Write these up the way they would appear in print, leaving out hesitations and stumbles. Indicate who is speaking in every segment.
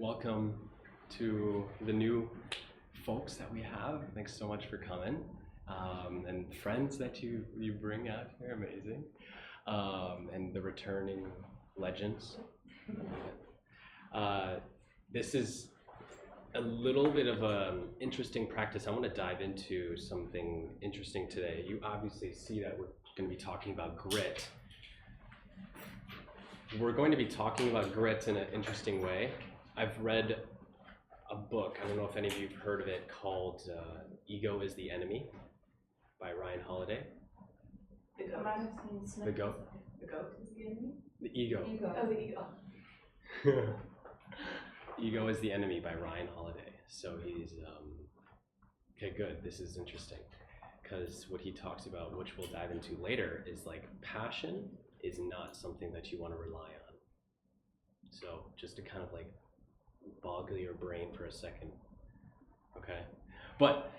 Speaker 1: welcome to the new folks that we have. Thanks so much for coming. And friends that you bring out here, amazing. And the returning legends. This is a little bit of an interesting practice. I want to dive into something interesting today. You obviously see that we're going to be talking about grit. We're going to be talking about grit in an interesting way. I've read a book, I don't know if any of you have heard of it, called Ego is the Enemy by Ryan Holiday.
Speaker 2: The goat.
Speaker 1: The goat?
Speaker 2: The goat is the enemy?
Speaker 1: The ego.
Speaker 2: Oh, the ego.
Speaker 1: Ego is the Enemy by Ryan Holiday. So he's, okay, good, this is interesting. Because what he talks about, which we'll dive into later, is like passion is not something that you want to rely on. So just to kind of like boggle your brain for a second, okay? But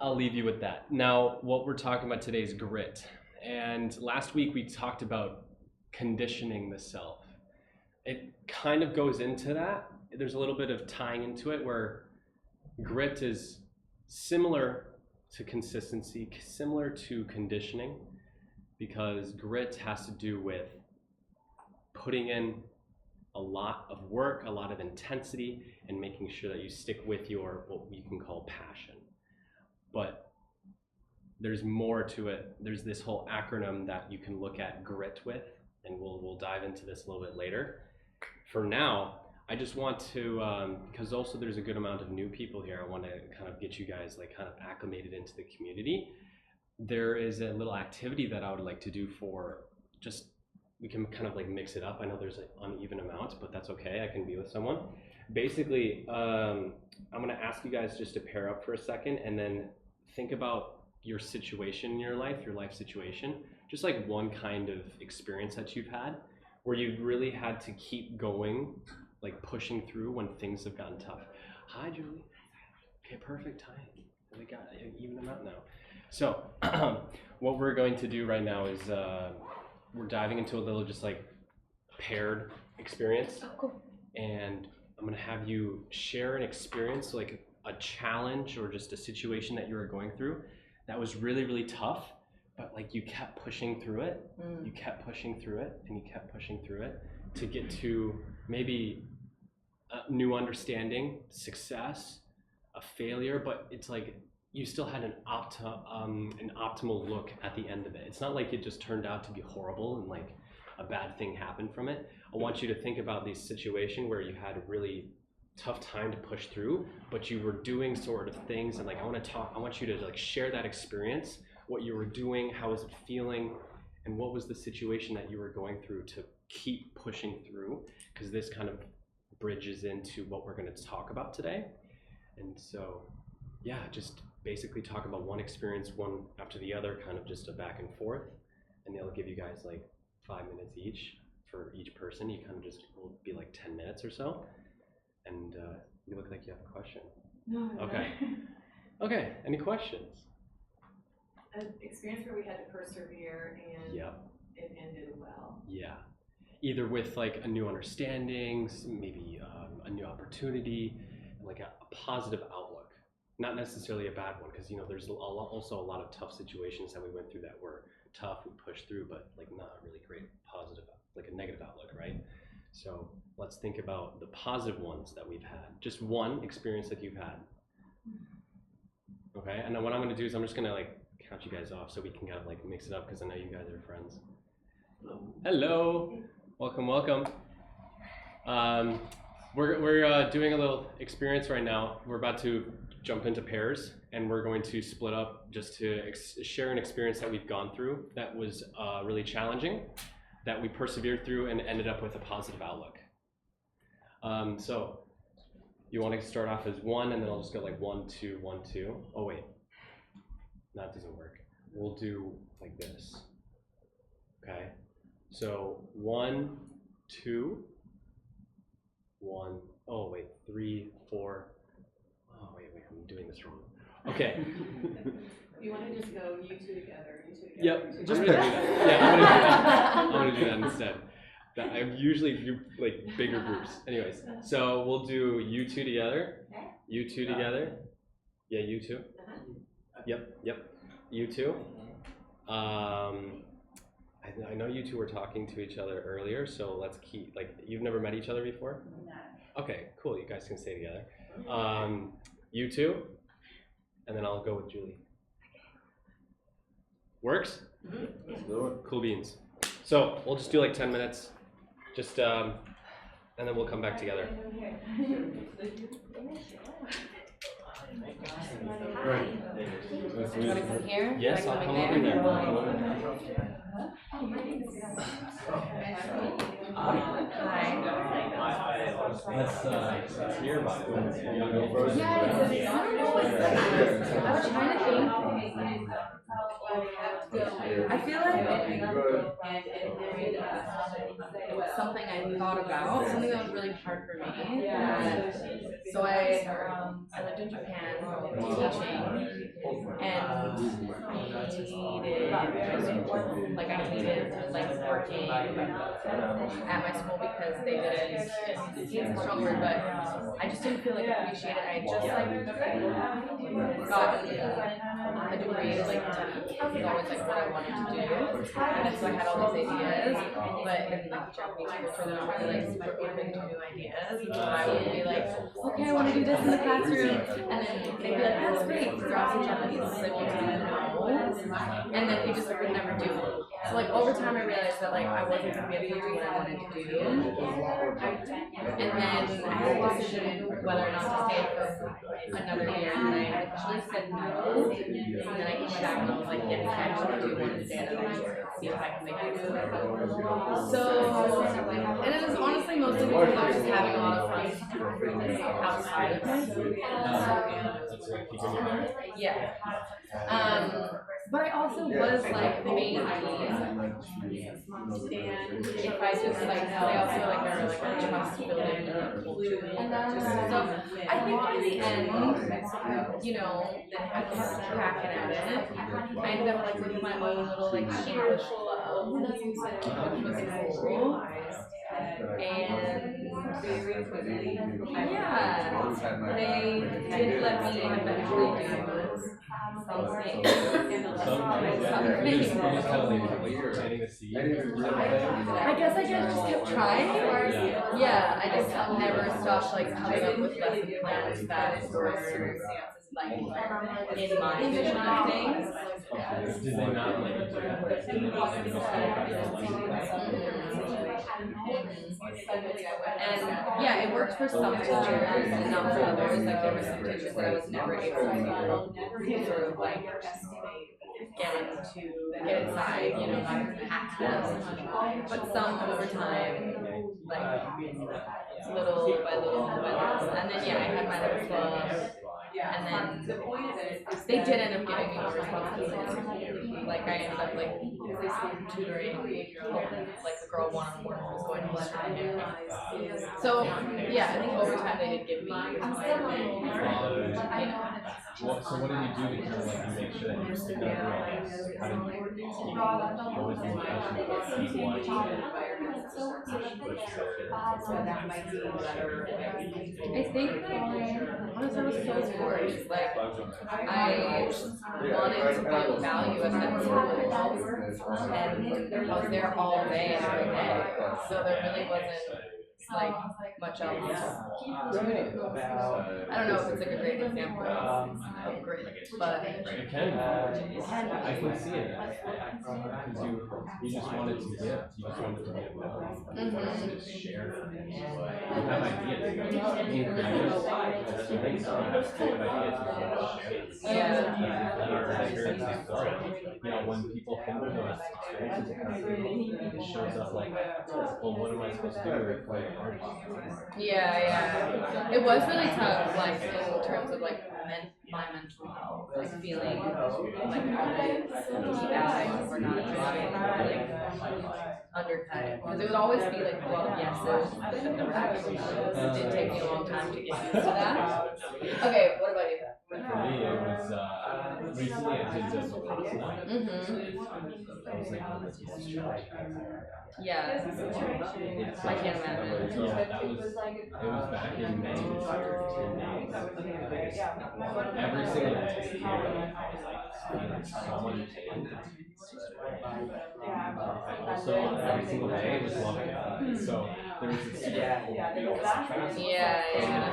Speaker 1: I'll leave you with that. Now, what we're talking about today is grit. And last week we talked about conditioning the self. It kind of goes into that. There's a little bit of tying into it where grit is similar to consistency, similar to conditioning, because grit has to do with putting in a lot of work, a lot of intensity, and making sure that you stick with your, what we can call passion. But there's more to it. There's this whole acronym that you can look at grit with, and we'll dive into this a little bit later. For now, I just want to, because also there's a good amount of new people here, I want to kind of get you guys like kind of acclimated into the community. There is a little activity that I would like to do for just, we can kind of like mix it up. I know there's like uneven amounts, but that's okay. I can be with someone. Basically, I'm going to ask you guys just to pair up for a second and then think about your situation in your life situation. Just like one kind of experience that you've had where you've really had to keep going, like pushing through when things have gotten tough. Hi, Julie. Okay, perfect time. We got an even amount now. So what we're going to do right now is we're diving into a little just like paired experience.
Speaker 2: Oh, cool.
Speaker 1: And I'm going to have you share an experience, like a challenge or just a situation that you were going through that was really, really tough, but like you kept pushing through it. You kept pushing through it and you kept pushing through it to get to maybe a new understanding, success, a failure, but it's like you still had an optimal look at the end of it. It's not like it just turned out to be horrible and like a bad thing happened from it. I want you to think about this situation where you had a really tough time to push through, but you were doing sort of things, and like I want you to like share that experience, what you were doing, how was it feeling, and what was the situation that you were going through to keep pushing through, because this kind of bridges into what we're going to talk about today. And so yeah, just basically talk about one experience, one after the other, kind of just a back and forth, and they'll give you guys like 5 minutes each for each person. You kind of just will be like 10 minutes or so. And you look like you have a question.
Speaker 2: No.
Speaker 1: Okay. Okay, any questions?
Speaker 2: An experience where we had to persevere and it ended well.
Speaker 1: Yeah. Either with like a new understanding, maybe a new opportunity, like a positive outlook. Not necessarily a bad one, because you know there's also a lot of tough situations that we went through that were tough, we pushed through, but like not a really great positive, like a negative outlook, right? So let's think about the positive ones that we've had. Just one experience that you've had. Okay, and then what I'm going to do is I'm just going to like count you guys off so we can kind of like mix it up, because I know you guys are friends. Hello. Welcome, welcome. We're doing a little experience right now. We're about to jump into pairs, and we're going to split up just to share an experience that we've gone through that was really challenging, that we persevered through and ended up with a positive outlook. So you want to start off as one, and then I'll just go like 1, 2, 1, 2. Oh wait, that doesn't work. We'll do like this. Okay, so 1, 2, 1. Oh wait, 3, 4. Oh wait, I'm doing this wrong. Okay.
Speaker 2: You want to just go you two together,
Speaker 1: Yep, just do that. Yeah, I'm gonna do that instead. I'm usually like bigger groups. Anyways, so we'll do you two together. You two together. Yeah, you two. Yep. You two. I know you two were talking to each other earlier, so let's keep, like, you've never met each other before? No. Okay, cool, you guys can stay together. You two, and then I'll go with Julie. Works? Mm-hmm. Cool beans. So, we'll just do like 10 minutes, just, and then we'll come back together.
Speaker 3: Right.
Speaker 4: Do you want to come here?
Speaker 1: Yes, I'll come over there. Let's hear about it.
Speaker 4: Yeah, I don't know what's like. I was trying to think. I feel like something I thought about, something that was really hard for me. So I lived in Japan teaching, and I needed working at my school because they didn't, it's a strong word, but I just didn't feel appreciated. I just got a degree in was always what I wanted to do, and so I had all these ideas, but in Japanese culture they're not really super open to new ideas, so I would be okay, I want to do this in the classroom, and then they'd be that's great, because they're also Japanese, so they won't tell you no, and then they just would never do it. So over time I realized that I wasn't going to be able to do what I wanted to do, and then I had a decision whether or not to stay for another year, and then I actually said no, and then I came back and I was yes, I actually do want to stay another year, see if I can make it work. So, and it was honestly mostly because I was just having a lot of fun outside of my school. Yeah. But I also was maybe, and if I just I also very trust building culture. So I think by the end, I kept cracking at it. I ended up with my own little English club, which was cool. And yeah, they did let me eventually do something. I guess I just kept trying. Yeah, I just never stopped coming up with lesson plans that were in my vision of things.
Speaker 1: Did they not let you do
Speaker 4: And yeah, it worked for some teachers and not for others. There were some teachers that I was never able to sort of get inside, hack them. But some over time, little by little by little. And then I had my little club. And then they did end up giving me more responsibilities. I ended up tutoring the girl one-on-one who was going to Australia. So yeah, I think over time they did give me
Speaker 3: so what did you do to make sure that you stick out? How did you keep always more passionate about keep watching
Speaker 4: I think honestly I was so bored. I wanted to be of value at that school, and I was there all day every day, so there really wasn't much else to do. I don't know if it's a great example of grit, but
Speaker 3: it can. I can see it. You just wanted to give. You just wanted to give. Just share. You have ideas. Being creative. You have stupid ideas. Yeah. When people think of those experiences, it shows up well, what am I supposed to do with
Speaker 4: Yeah. It was really tough, in terms of my mental health, feeling bad or not enjoying undercut, because it would always be a lot of yeses, but then never actually. It did take me a long time to get used to that. Okay, what about you?
Speaker 3: For me, it was recently I did the Vipassana.
Speaker 4: Mhm.
Speaker 3: I was like, oh, this is challenge.
Speaker 4: Yeah. I can't imagine.
Speaker 3: Yeah, it was back in May this year. Every single day here, I was like feeling so much pain. Also, every single day was loving it. So there was this super cool contrast.
Speaker 4: Yeah.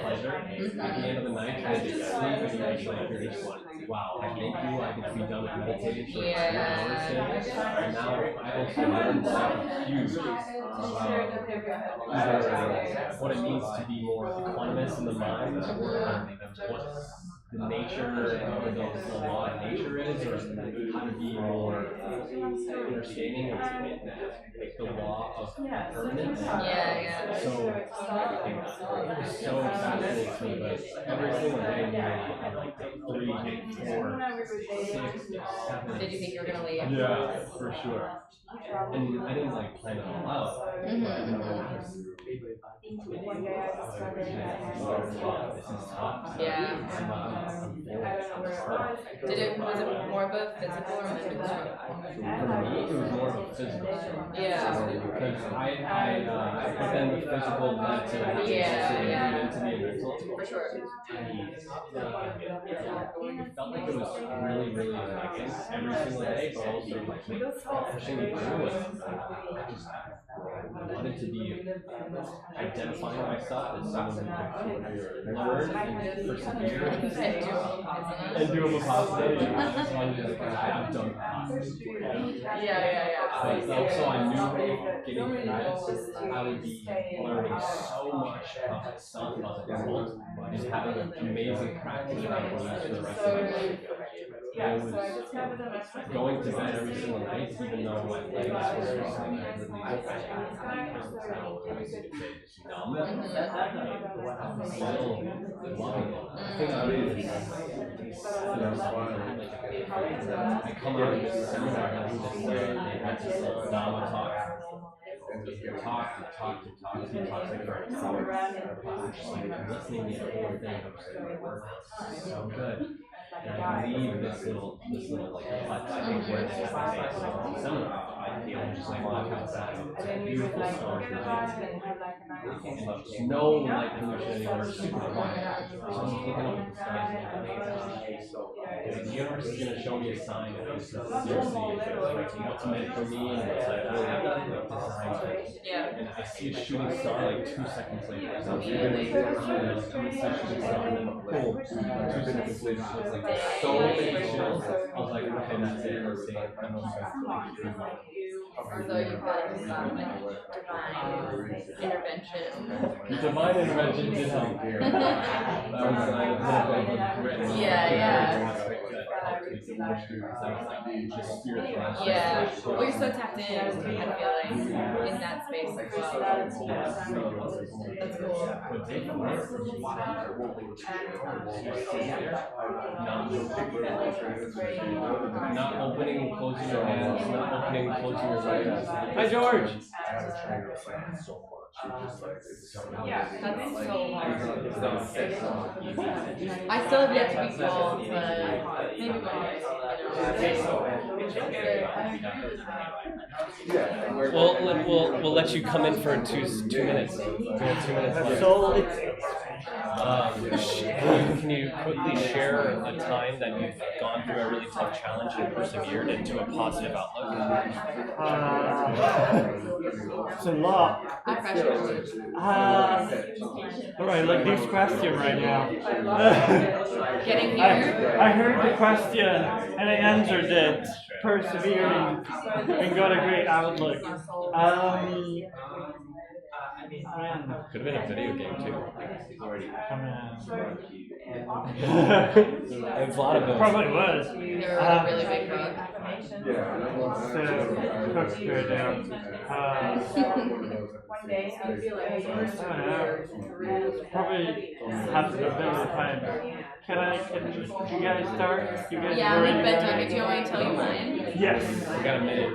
Speaker 3: Pleasure. At the end of the night, I just sleep and you're just like, wow, I thank you. I can be done with meditating for 2 hours today. And now I've also learned something huge. Either what it means to be more equanimous in the mind, or what the nature or the law of nature is, or how to be more understanding of like the law of impermanence.
Speaker 4: Yeah.
Speaker 3: So it was so fascinating to me, but every single day we made like 3, 4, 6, 7.
Speaker 4: Did you think you were gonna leave?
Speaker 3: Yeah, for sure. And I didn't like plan it all out. This is tough.
Speaker 4: Yeah.
Speaker 3: I'm
Speaker 4: Was it more of a physical or mental struggle?
Speaker 3: For me, it was more of a physical.
Speaker 4: Yeah.
Speaker 3: Because but then the physical led to the into the mental.
Speaker 4: For sure.
Speaker 3: It felt like it was really, really affecting every single day, but also like pushing me through it. I just wanted to be identifying myself as someone who could learn and persevere and do a Vipassana. I've done
Speaker 4: Yeah.
Speaker 3: But also I knew getting through this, I would be learning so much about myself, about the world, just having an amazing practice that I can use for the rest of my life. It was going to bed every single night, even though my legs were just like numb. Still loving it. I think I come out of this seminar and they had this Dhamma talk. He talked like for an hour. Just like listening to the whole thing. So good. And I believe this little like hut, I think where this seminar, just like walk outside. It's a beautiful stone. And there's no light pollution anywhere, super quiet. So I'm looking up at the stars and the universe is going to show me a sign that this is seriously what's meant for me and what's like really designed for me.
Speaker 4: Yeah.
Speaker 3: And I see a shooting star like 2 seconds later. So I'm shooting a shooting star and then boom, 2 seconds later. So it's like so many chills. I was like, okay, that's it. Let's see.
Speaker 4: So you felt some like
Speaker 3: Divine intervention did help. That was like a little bit of a grit.
Speaker 4: Yeah. Well, you're so tapped in, I feel like, in that space as well. That's cool.
Speaker 3: Not opening and closing your hands, not opening and closing your legs. Hi, George!
Speaker 4: That's so hard. I still have yet to be called, but maybe one day.
Speaker 1: We'll let you come in for 2 minutes. We have 2 minutes left. Can you quickly share a time that you've gone through a really tough challenge and persevered into a positive outlook?
Speaker 5: It's a lot. Alright, like this question right now.
Speaker 4: Getting here?
Speaker 5: I heard the question and I answered it. Persevering and got a great outlook.
Speaker 1: Could have been a video game too. There's a lot of those.
Speaker 5: Probably was.
Speaker 4: They were a really big book.
Speaker 5: So, cook's good now. Probably have to go bit of time. Can you guys start? You guys
Speaker 4: Yeah, with bedtime. Do you want me to tell you mine?
Speaker 5: Yes.
Speaker 1: We got a minute.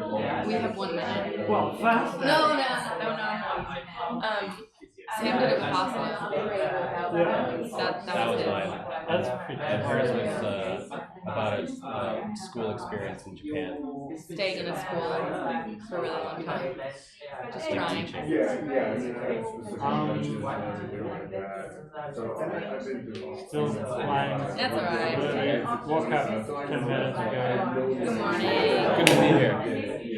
Speaker 4: We have 1 minute.
Speaker 5: Well, fast.
Speaker 4: No. Sam did it positive.
Speaker 5: Yeah.
Speaker 4: That
Speaker 1: That was
Speaker 4: it.
Speaker 1: mine.
Speaker 5: That's pretty
Speaker 1: And hers was about a school experience in Japan.
Speaker 4: Staying in a school for a really long time. Just trying.
Speaker 5: Still flying.
Speaker 4: That's alright.
Speaker 5: Woke up 10 minutes ago.
Speaker 4: Good morning.
Speaker 1: Good to be here.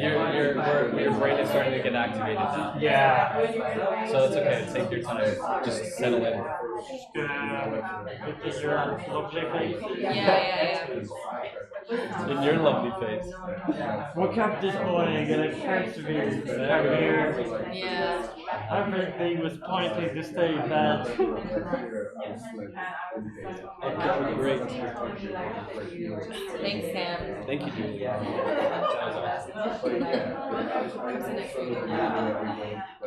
Speaker 1: Your brain is starting to get activated now.
Speaker 5: Yeah.
Speaker 1: So it's okay. Take your time. Just settle in.
Speaker 5: Just gonna get your lovely face.
Speaker 4: Yeah.
Speaker 1: In your lovely face.
Speaker 5: Woke up this morning and I persevered.
Speaker 4: Yeah.
Speaker 5: Everything was pointing to stay bad.
Speaker 1: Okay, great.
Speaker 4: Thanks, Sam.
Speaker 1: Thank you, Julia. That was awesome.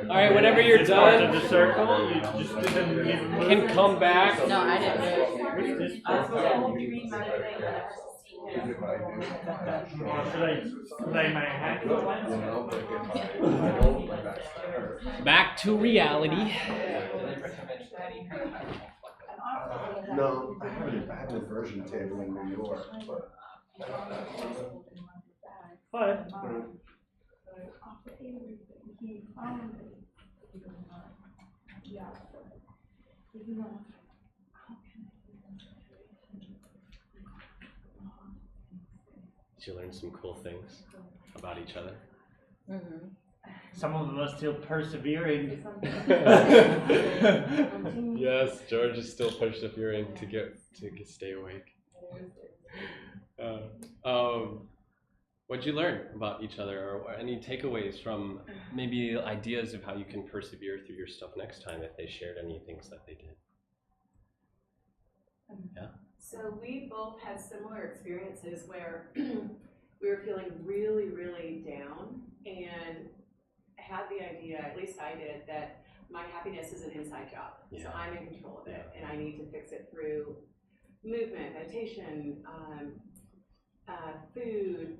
Speaker 1: All right, whenever you're
Speaker 5: Part
Speaker 1: done,
Speaker 5: of the circle, you just didn't even move.
Speaker 1: can come back.
Speaker 4: No, I didn't move.
Speaker 5: What's this for? Or should I lay my hand on it?
Speaker 1: Back to reality.
Speaker 6: No, I have an inversion table in New York, but.
Speaker 5: But
Speaker 1: Did you learn some cool things about each other?
Speaker 4: Mm-hmm.
Speaker 5: some of them are still persevering.
Speaker 1: Yes, George is still persevering to stay awake. What'd you learn about each other, or any takeaways from maybe ideas of how you can persevere through your stuff next time if they shared any things that they did? Yeah.
Speaker 2: So we both had similar experiences where we were feeling really, really down and had the idea, at least I did, that my happiness is an inside job.
Speaker 1: Yeah.
Speaker 2: So I'm in control of it and I need to fix it through movement, meditation, food.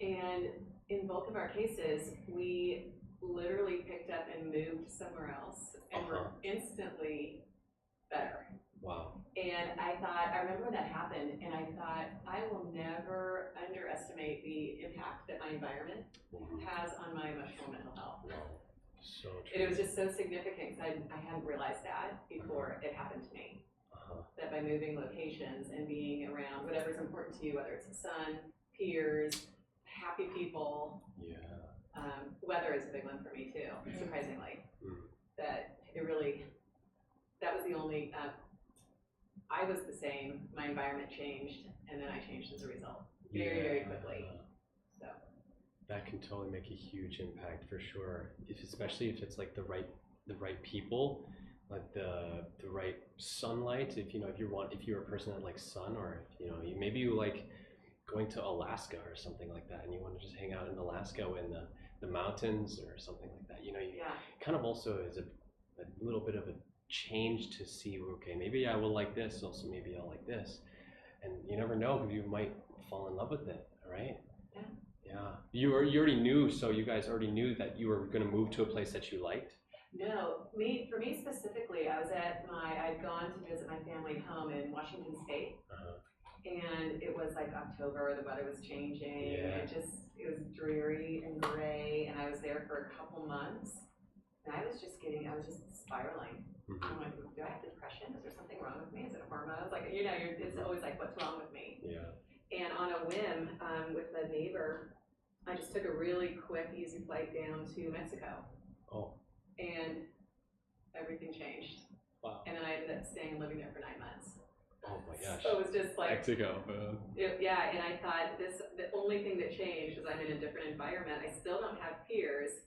Speaker 2: And in both of our cases, we literally picked up and moved somewhere else and were instantly better.
Speaker 1: Wow.
Speaker 2: And I remember when that happened, and I thought, I will never underestimate the impact that my environment has on my emotional and mental health.
Speaker 1: Wow. So true.
Speaker 2: It was just so significant because I hadn't realized that before it happened to me. That by moving locations and being around whatever's important to you, whether it's the sun, peers, happy people.
Speaker 1: Yeah.
Speaker 2: Weather is a big one for me too, surprisingly. That was the only, I was the same, my environment changed, and then I changed as a result, very, very quickly, so.
Speaker 1: That can totally make a huge impact for sure, especially if it's like the right people, like the right sunlight. If you're a person that likes sun, or maybe you like going to Alaska or something like that, and you want to just hang out in Alaska in the mountains or something like that. Kind of also is a little bit of a change to see, okay, maybe I will like this, also maybe I'll like this, and you never know, because you might fall in love with it, right? Yeah. You already knew, so you guys already knew that you were going to move to a place that you liked?
Speaker 2: No, for me specifically, I'd gone to visit my family home in Washington State, and it was like October, the weather was changing, it was dreary and gray, and I was there for a couple months, and I was just spiraling. I'm like, do I have depression? Is there something wrong with me? Is it hormones? Like, it's always like, what's wrong with me?
Speaker 1: Yeah.
Speaker 2: And on a whim, with a neighbor, I just took a really quick, easy flight down to Mexico.
Speaker 1: Oh.
Speaker 2: And everything changed.
Speaker 1: Wow.
Speaker 2: And then I ended up staying and living there for 9 months.
Speaker 1: Oh my gosh.
Speaker 2: So it was just like
Speaker 1: Mexico.
Speaker 2: and I thought the only thing that changed was I'm in a different environment. I still don't have peers.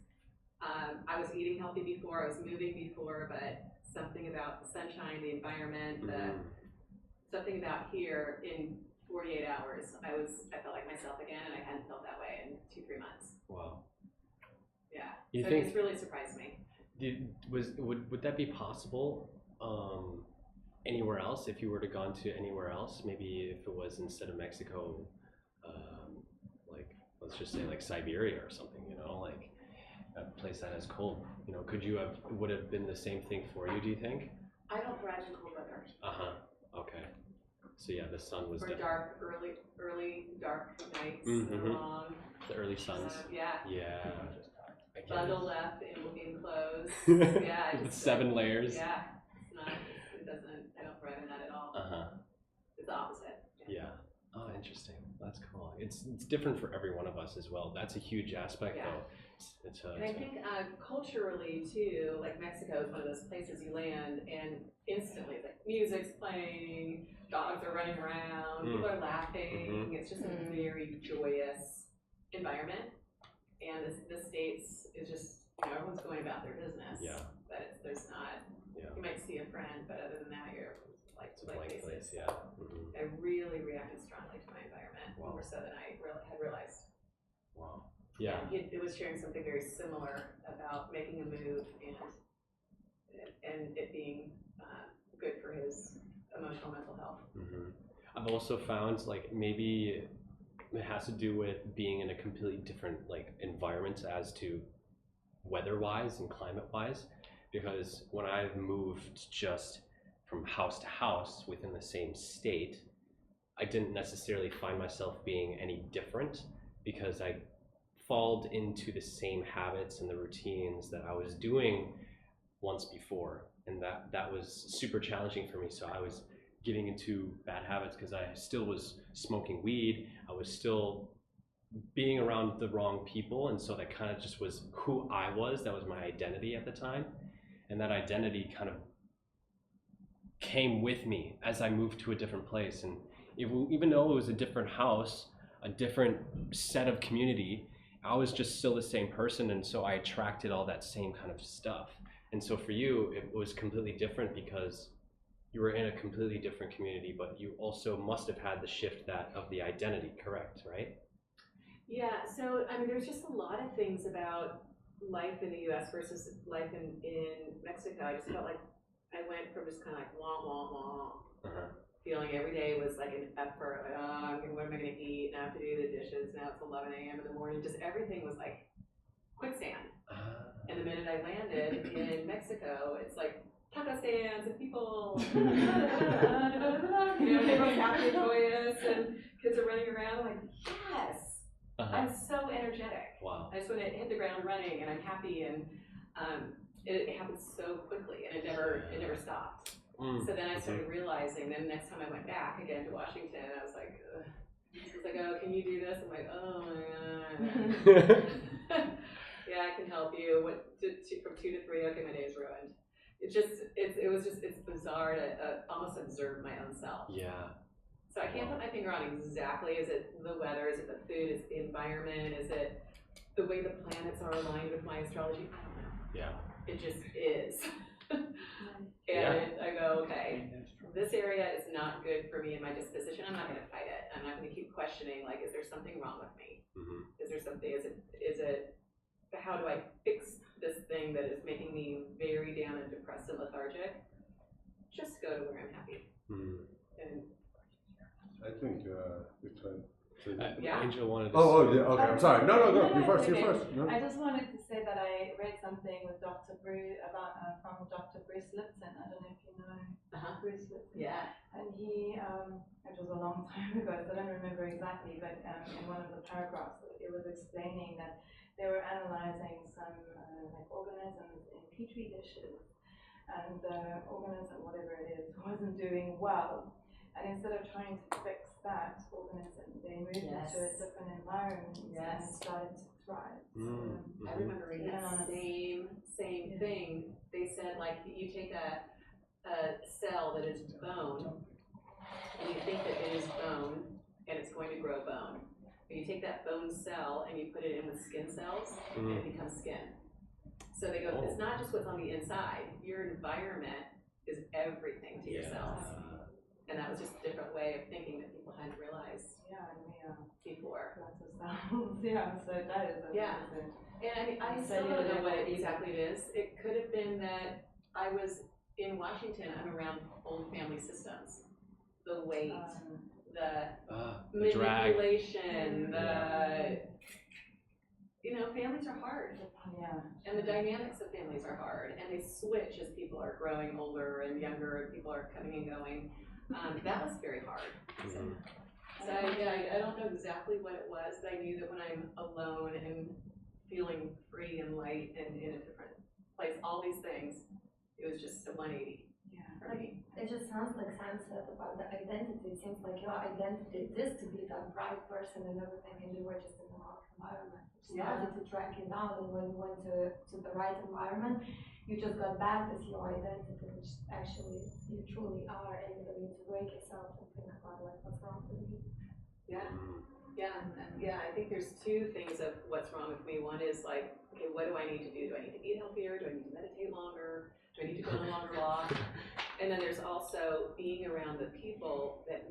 Speaker 2: I was eating healthy before, I was moving before, but something about the sunshine, the environment, something about here in 48 hours, I felt like myself again, and I hadn't felt that way in 2-3 months.
Speaker 1: Wow.
Speaker 2: Yeah.
Speaker 1: You
Speaker 2: so
Speaker 1: think,
Speaker 2: it's really surprised me.
Speaker 1: Would that be possible anywhere else, if you were to gone to anywhere else? Maybe if it was, instead of Mexico, like let's just say like Siberia or something, like a place that is cold. Would have been the same thing for you, do you think?
Speaker 2: I don't thrive in cold weather.
Speaker 1: Okay. So yeah, the sun was
Speaker 2: For
Speaker 1: different.
Speaker 2: dark, early dark nights,
Speaker 1: Mhm.
Speaker 2: long.
Speaker 1: The early suns.
Speaker 2: Yeah.
Speaker 1: Yeah. I get it.
Speaker 2: Bundled up in clothes. Yeah.
Speaker 1: With
Speaker 2: it's
Speaker 1: 7 layers.
Speaker 2: Yeah. It's not. It doesn't. I don't thrive in that at all. It's the opposite.
Speaker 1: Yeah. Oh, interesting. That's cool. It's different for every one of us as well. That's a huge aspect, though. It's
Speaker 2: And I think culturally too, like Mexico is one of those places you land and instantly it's like music's playing, dogs are running around, people are laughing. It's just a very joyous environment. And the States is just, everyone's going about their business.
Speaker 1: Yeah.
Speaker 2: But there's not, you might see a friend, but other than that, you're
Speaker 1: It's a blank place, yeah.
Speaker 2: I really reacted strongly to my environment, more so than I had realized.
Speaker 1: Wow. Yeah.
Speaker 2: It was sharing something very similar about making a move and it being good for his emotional mental health.
Speaker 1: I've also found like maybe it has to do with being in a completely different like environment as to weather-wise and climate-wise, because when I've moved just from house to house within the same state, I didn't necessarily find myself being any different because I fall into the same habits and the routines that I was doing once before, and that was super challenging for me. So I was getting into bad habits because I still was smoking weed, I was still being around the wrong people, and so that kind of just was who I was. That was my identity at the time, and that identity kind of came with me as I moved to a different place. And even though it was a different house, a different set of community, I was just still the same person, and so I attracted all that same kind of stuff. And so for you, it was completely different because you were in a completely different community, but you also must have had the shift of the identity, correct, right?
Speaker 2: Yeah, so I mean, there's just a lot of things about life in the US versus life in Mexico. I just felt like I went from just kind of like wah, wah, wah, feeling every day was like an effort, like, oh, what am I gonna eat? Now I have to do the dishes, now it's 11 a.m. in the morning. Just everything was like quicksand. And the minute I landed in Mexico, it's like taco stands and people, everyone's happy and joyous and kids are running around. I'm like, yes, I'm so energetic.
Speaker 1: Wow.
Speaker 2: I just want to hit the ground running and I'm happy, and it happened so quickly and it never stopped. So then I started realizing, then next time I went back again to Washington, I was like, it's like, oh, can you do this? I'm like, oh my God. Yeah, I can help you. From 2 to 3, okay, my day is ruined. It's bizarre to almost observe my own self.
Speaker 1: Yeah.
Speaker 2: So I can't put my finger on exactly, is it the weather, is it the food, is it the environment, is it the way the planets are aligned with my astrology? I don't know.
Speaker 1: Yeah.
Speaker 2: It just is. I go, okay, this area is not good for me in my disposition. I'm not going to fight it. I'm not going to keep questioning, like, is there something wrong with me? Is there something, is it, how do I fix this thing that is making me very down and depressed and lethargic? Just go to where I'm happy. And
Speaker 6: I think
Speaker 1: Angel wanted to
Speaker 6: yeah, okay, I'm sorry. No, go, you first, you first. No.
Speaker 7: I just wanted to say that I read something with Dr. From Dr. Bruce Lipton. I don't know if you know Bruce Lipton.
Speaker 2: yeah.
Speaker 7: And he, it was a long time ago, so I don't remember exactly, but in one of the paragraphs, it was explaining that they were analyzing some like organisms in petri dishes, and the organism, whatever it is, wasn't doing well. And instead of trying to fix that organism, they moved into a different environment and started to thrive.
Speaker 2: I remember reading that same thing. They said, like, you take a cell that is bone, and you think that it is bone, and it's going to grow bone. But you take that bone cell and you put it in with skin cells, and it becomes skin. So they go, it's not just what's on the inside. Your environment is everything to your cells. And that was just a different way of thinking that people hadn't realized before.
Speaker 7: Yeah, so that is amazing.
Speaker 2: And I mean, I still don't know what exactly it is. It could have been that I was in Washington, I'm around old family systems. The weight, the
Speaker 1: drag.
Speaker 2: manipulation, you know, families are hard.
Speaker 7: Yeah.
Speaker 2: And the dynamics of families are hard, and they switch as people are growing older and younger, and people are coming and going. That was very hard. So I don't know exactly what it was, but I knew that when I'm alone and feeling free and light and in a different place, all these things, it was just a 180 for me.
Speaker 8: It just sounds like Sam said about the identity. It seems like your identity is to be that bright person and everything, and you were just in the wrong environment. It started to drag you down, and when you went to the right environment, you just got back as your identity, which actually you truly are, and you don't need to break yourself and think about like what's wrong with you.
Speaker 2: Yeah, I think there's two things of what's wrong with me. One is like, okay, what do I need to do? Do I need to eat healthier? Do I need to meditate longer? Do I need to go on a longer walk? And then there's also being around the people that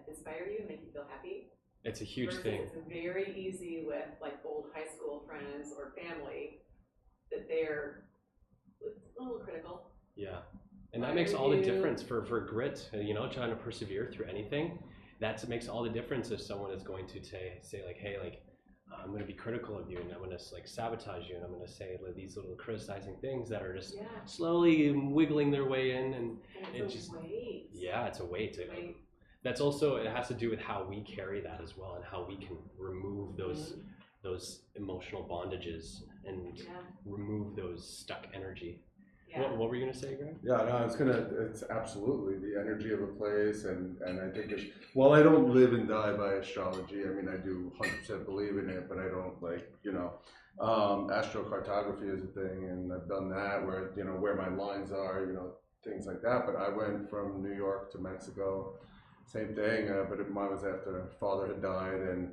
Speaker 2: inspire you and make you feel happy.
Speaker 1: It's a huge
Speaker 2: Versus
Speaker 1: thing.
Speaker 2: It's very easy with like old high school friends or family that they're a little critical.
Speaker 1: Yeah, and that makes all the difference for grit, you know, trying to persevere through anything. That makes all the difference if someone is going to say like, hey, like, I'm going to be critical of you, and I'm going to like sabotage you, and I'm going to say like, these little criticizing things that are just slowly wiggling their way in, and
Speaker 2: it's just weight.
Speaker 1: Yeah, it's a weight. That's also, it has to do with how we carry that as well, and how we can remove those emotional bondages and remove those stuck energy. What were you gonna say, Greg?
Speaker 6: Yeah, no, it's absolutely the energy of a place, and I think well, I don't live and die by astrology. I mean, I do 100% believe in it, but I don't like, you know, astrocartography is a thing, and I've done that where, you know, where my lines are, you know, things like that. But I went from New York to Mexico, same thing, but mine was after father had died, and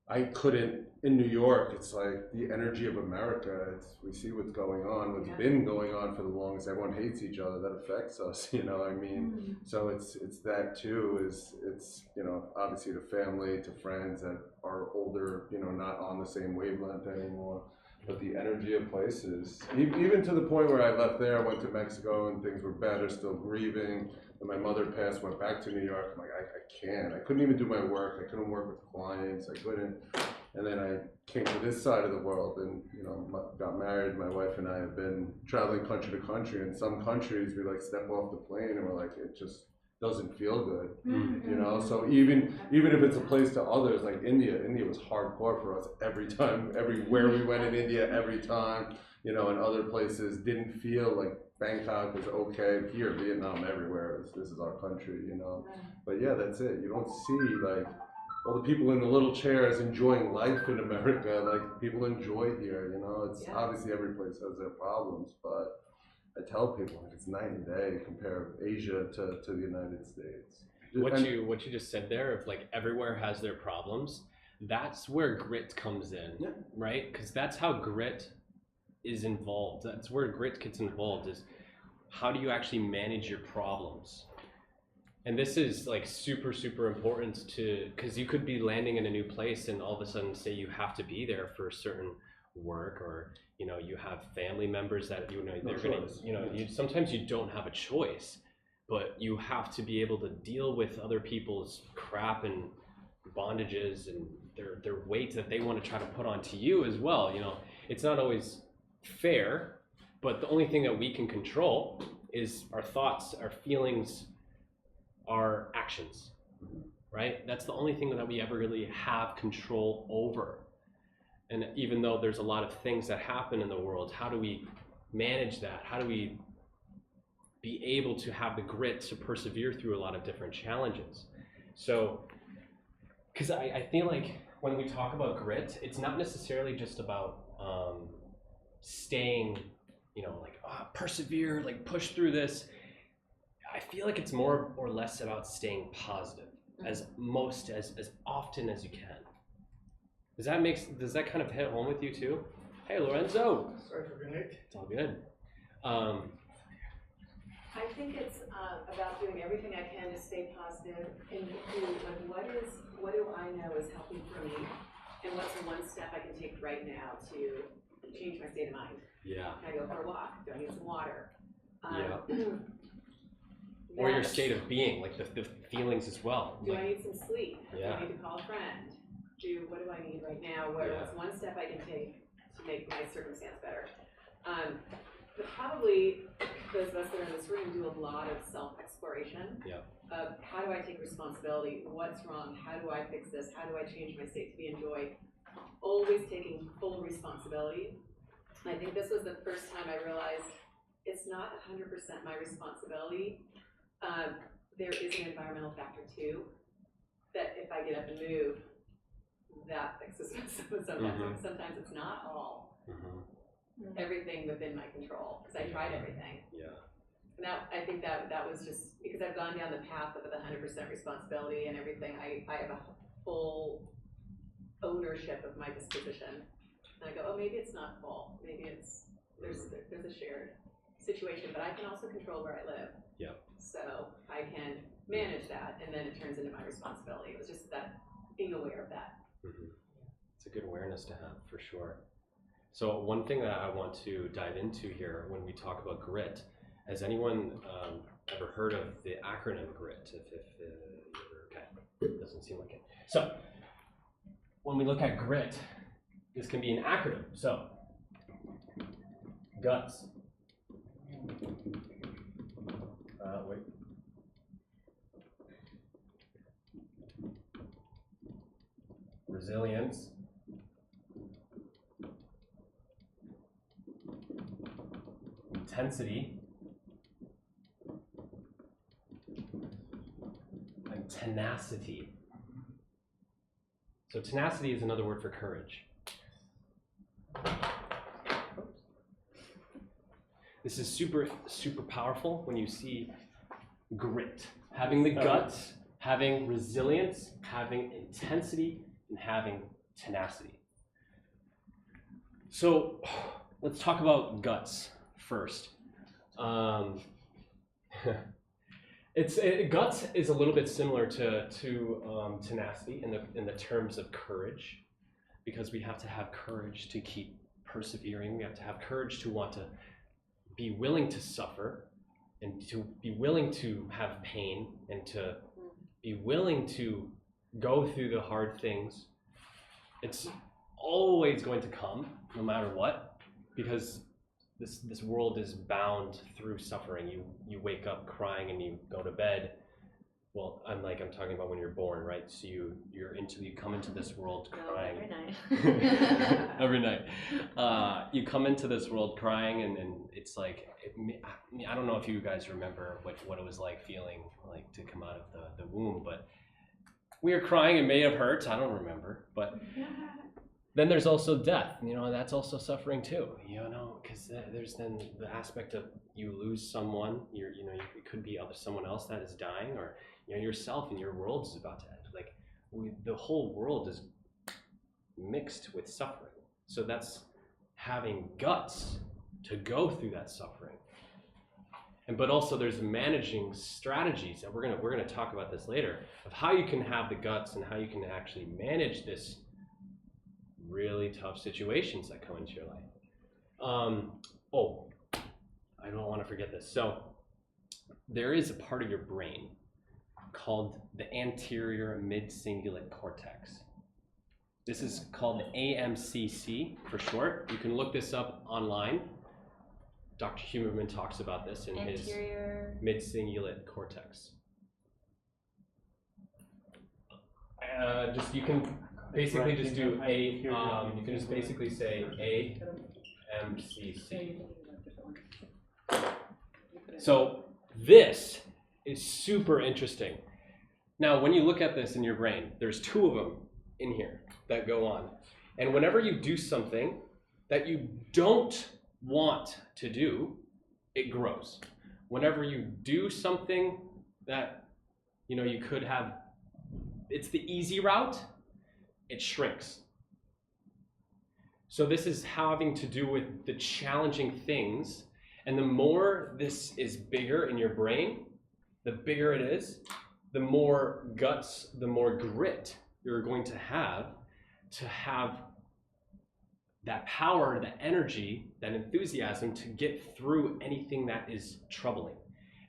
Speaker 6: I couldn't, in New York, it's like the energy of America. We see what's going on, what's been going on for the longest. Everyone hates each other. That affects us, you know, I mean, so it's that too, it's, you know, obviously to family, to friends that are older, you know, not on the same wavelength anymore. But the energy of places, even to the point where I left there, I went to Mexico and things were better, still grieving. When my mother passed, went back to New York. I'm like, I can't. I couldn't even do my work. I couldn't work with clients. I couldn't. And then I came to this side of the world and, you know, got married. My wife and I have been traveling country to country. In some countries, we like step off the plane and we're like, it just doesn't feel good, you know? So even if it's a place to others, like India was hardcore for us every time, everywhere we went in India, every time, you know, and other places didn't feel like Bangkok was okay. Here, Vietnam, everywhere, this is our country, you know? But yeah, that's it. You don't see like all the people in the little chairs enjoying life in America, like people enjoy here, you know? It's obviously every place has their problems, but I tell people like it's night and day. Compare Asia to the United States.
Speaker 1: What you just said there, of like everywhere has their problems, that's where grit comes in, right? Because that's how grit is involved. That's where grit gets involved, is how do you actually manage your problems? And this is like super important because you could be landing in a new place and all of a sudden say you have to be there for a certain work, or you know, you have family members that you know they're gonna, you know, sometimes you don't have a choice, but you have to be able to deal with other people's crap and bondages and their weight that they want to try to put onto you as well. You know, it's not always fair, but the only thing that we can control is our thoughts, our feelings, our actions, right? That's the only thing that we ever really have control over. And even though there's a lot of things that happen in the world, how do we manage that? How do we be able to have the grit to persevere through a lot of different challenges? So, because I feel like when we talk about grit, it's not necessarily just about staying, you know, like persevere, like push through this. I feel like it's more or less about staying positive as often as you can. Does that kind of hit home with you too? Hey, Lorenzo.
Speaker 5: Sorry for being late.
Speaker 1: It's all good.
Speaker 2: I think it's about doing everything I can to stay positive and do like what do I know is helping for me, and what's one step I can take right now to change my state of mind.
Speaker 1: Yeah.
Speaker 2: Can I go for a walk? Do I need some water?
Speaker 1: Or your state of being, like the feelings as well.
Speaker 2: Do I need some sleep?
Speaker 1: Yeah.
Speaker 2: Do I need to call a friend? what do I need right now? What's one step I can take to make my circumstance better? But probably those of us that are in this room do a lot of self-exploration.
Speaker 1: Yeah.
Speaker 2: Of how do I take responsibility? What's wrong? How do I fix this? How do I change my state to be in joy? Always taking full responsibility. I think this was the first time I realized it's not 100% my responsibility. There is an environmental factor too, that if I get up and move, that fixes it. Sometimes it's not all everything within my control, because I tried everything.
Speaker 1: Yeah.
Speaker 2: And I think that was just because I've gone down the path of the 100% responsibility and everything. I have a full ownership of my disposition, and I go, oh, maybe it's not full. Maybe there's a shared situation, but I can also control where I live.
Speaker 1: Yeah.
Speaker 2: So I can manage that, and then it turns into my responsibility. It was just that being aware of that.
Speaker 1: It's a good awareness to have, for sure. So one thing that I want to dive into here when we talk about grit, has anyone ever heard of the acronym GRIT? Okay, doesn't seem like it. So when we look at grit, this can be an acronym. So guts. Wait. Resilience. Intensity. And tenacity. So tenacity is another word for courage. This is super, super powerful when you see grit. Having the guts, having resilience, having intensity, and having tenacity. So let's talk about guts first. Guts is a little bit similar to tenacity in the terms of courage, because we have to have courage to keep persevering. We have to have courage to want to be willing to suffer, and to be willing to have pain, and to be willing to go through the hard things. It's always going to come, no matter what, because this world is bound through suffering. You wake up crying and you go to bed. Well, I'm talking about when you're born, right? So you come into this world crying.
Speaker 4: Every night.
Speaker 1: Every night. You come into this world crying, and it's like, I don't know if you guys remember what it was like feeling like to come out of the womb, but we were crying. It may have hurt. I don't remember, but then there's also death. That's also suffering too. Because there's then the aspect of you lose someone. It could be someone else that is dying, or yourself, and your world is about to end. The whole world is mixed with suffering. So that's having guts to go through that suffering. But also there's managing strategies, and we're gonna talk about this later, of how you can have the guts and how you can actually manage this really tough situations that come into your life. I don't want to forget this. So there is a part of your brain called the anterior mid-cingulate cortex. This is called the AMCC for short. You can look this up online. Dr. Huberman talks about this in his mid-cingulate cortex. You can basically just do you can just basically say AMCC. So this is super interesting. Now, when you look at this in your brain, there's two of them in here that go on. And whenever you do something that you don't want to do, it grows. Whenever you do something that you could have, it's the easy route, it shrinks. So this is having to do with the challenging things, and the more this is bigger in your brain, the bigger it is, the more guts, the more grit you're going to have that power, that energy, that enthusiasm to get through anything that is troubling.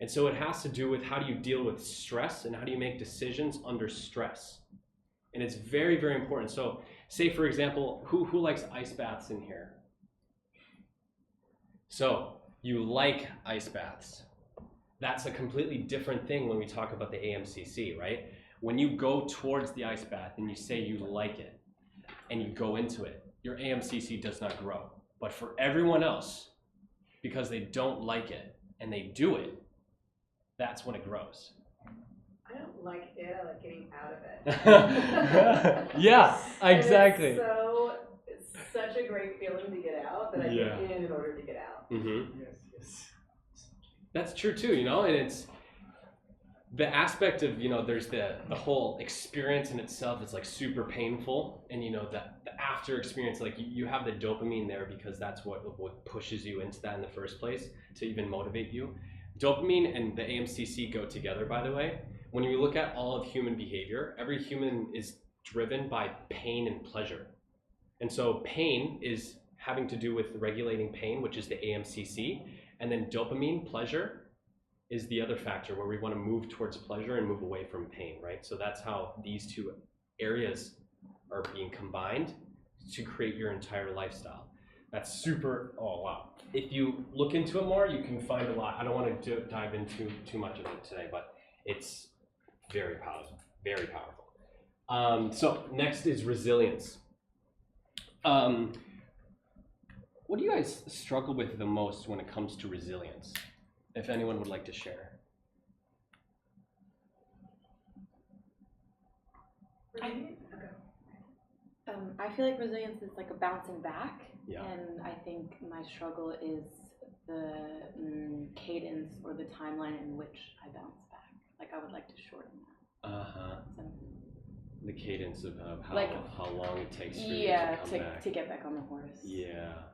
Speaker 1: And so it has to do with how do you deal with stress and how do you make decisions under stress. And it's very, very important. So say, for example, who likes ice baths in here? So you like ice baths. That's a completely different thing when we talk about the AMCC, right? When you go towards the ice bath and you say you like it and you go into it, your AMCC does not grow. But for everyone else, because they don't like it and they do it, that's when it grows.
Speaker 2: I don't like it, I like getting out of it.
Speaker 1: Yeah, exactly.
Speaker 2: It's such a great feeling to get out that I get in order to get out.
Speaker 1: Mm-hmm.
Speaker 3: Yes.
Speaker 1: That's true too, you know, and it's the aspect of, you know, there's the whole experience in itself is like super painful, and you know that the after experience, like you have the dopamine there because that's what pushes you into that in the first place to even motivate you. Dopamine and the AMCC go together, by the way. When you look at all of human behavior, every human is driven by pain and pleasure. And so pain is having to do with regulating pain, which is the AMCC, and then dopamine, pleasure, is the other factor where we want to move towards pleasure and move away from pain, right? So that's how these two areas are being combined to create your entire lifestyle. That's super, oh wow. If you look into it more, you can find a lot. I don't want to dive into too much of it today, but it's very powerful, very powerful. So next is resilience. What do you guys struggle with the most when it comes to resilience? If anyone would like to share.
Speaker 4: I feel like resilience is like a bouncing back,
Speaker 1: Yeah.
Speaker 4: and I think my struggle is the cadence or the timeline in which I bounce back. Like I would like to shorten that. So,
Speaker 1: the cadence of how,
Speaker 4: like,
Speaker 1: how long it takes for you to come back.
Speaker 4: to get back on the horse.
Speaker 1: Yeah.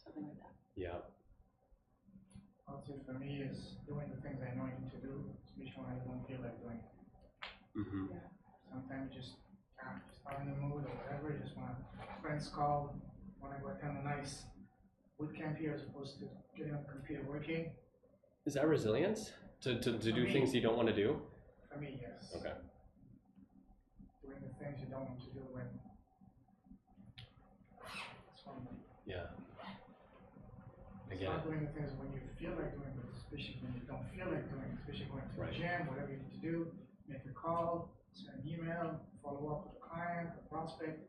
Speaker 4: Something like that.
Speaker 1: Yeah.
Speaker 9: Also for me is doing the things I know I need to do, especially when I don't feel like doing it.
Speaker 1: Mm-hmm.
Speaker 9: Sometimes just not in the mood or whatever, just want friends call, want to go attend a nice boot camp here as opposed to getting on the computer working.
Speaker 1: Is that resilience? To do
Speaker 9: me.
Speaker 1: things you don't want to do?
Speaker 9: For me, yes.
Speaker 1: Okay.
Speaker 9: Doing the things you don't want to do when it's fun.
Speaker 1: Yeah. I
Speaker 9: It's
Speaker 1: get
Speaker 9: not
Speaker 1: it.
Speaker 9: doing the things when you feel like doing, but especially when you don't feel like doing, especially going to
Speaker 1: Right.
Speaker 9: the gym, whatever you need to do, make a call, send an email, follow up with a client, a prospect.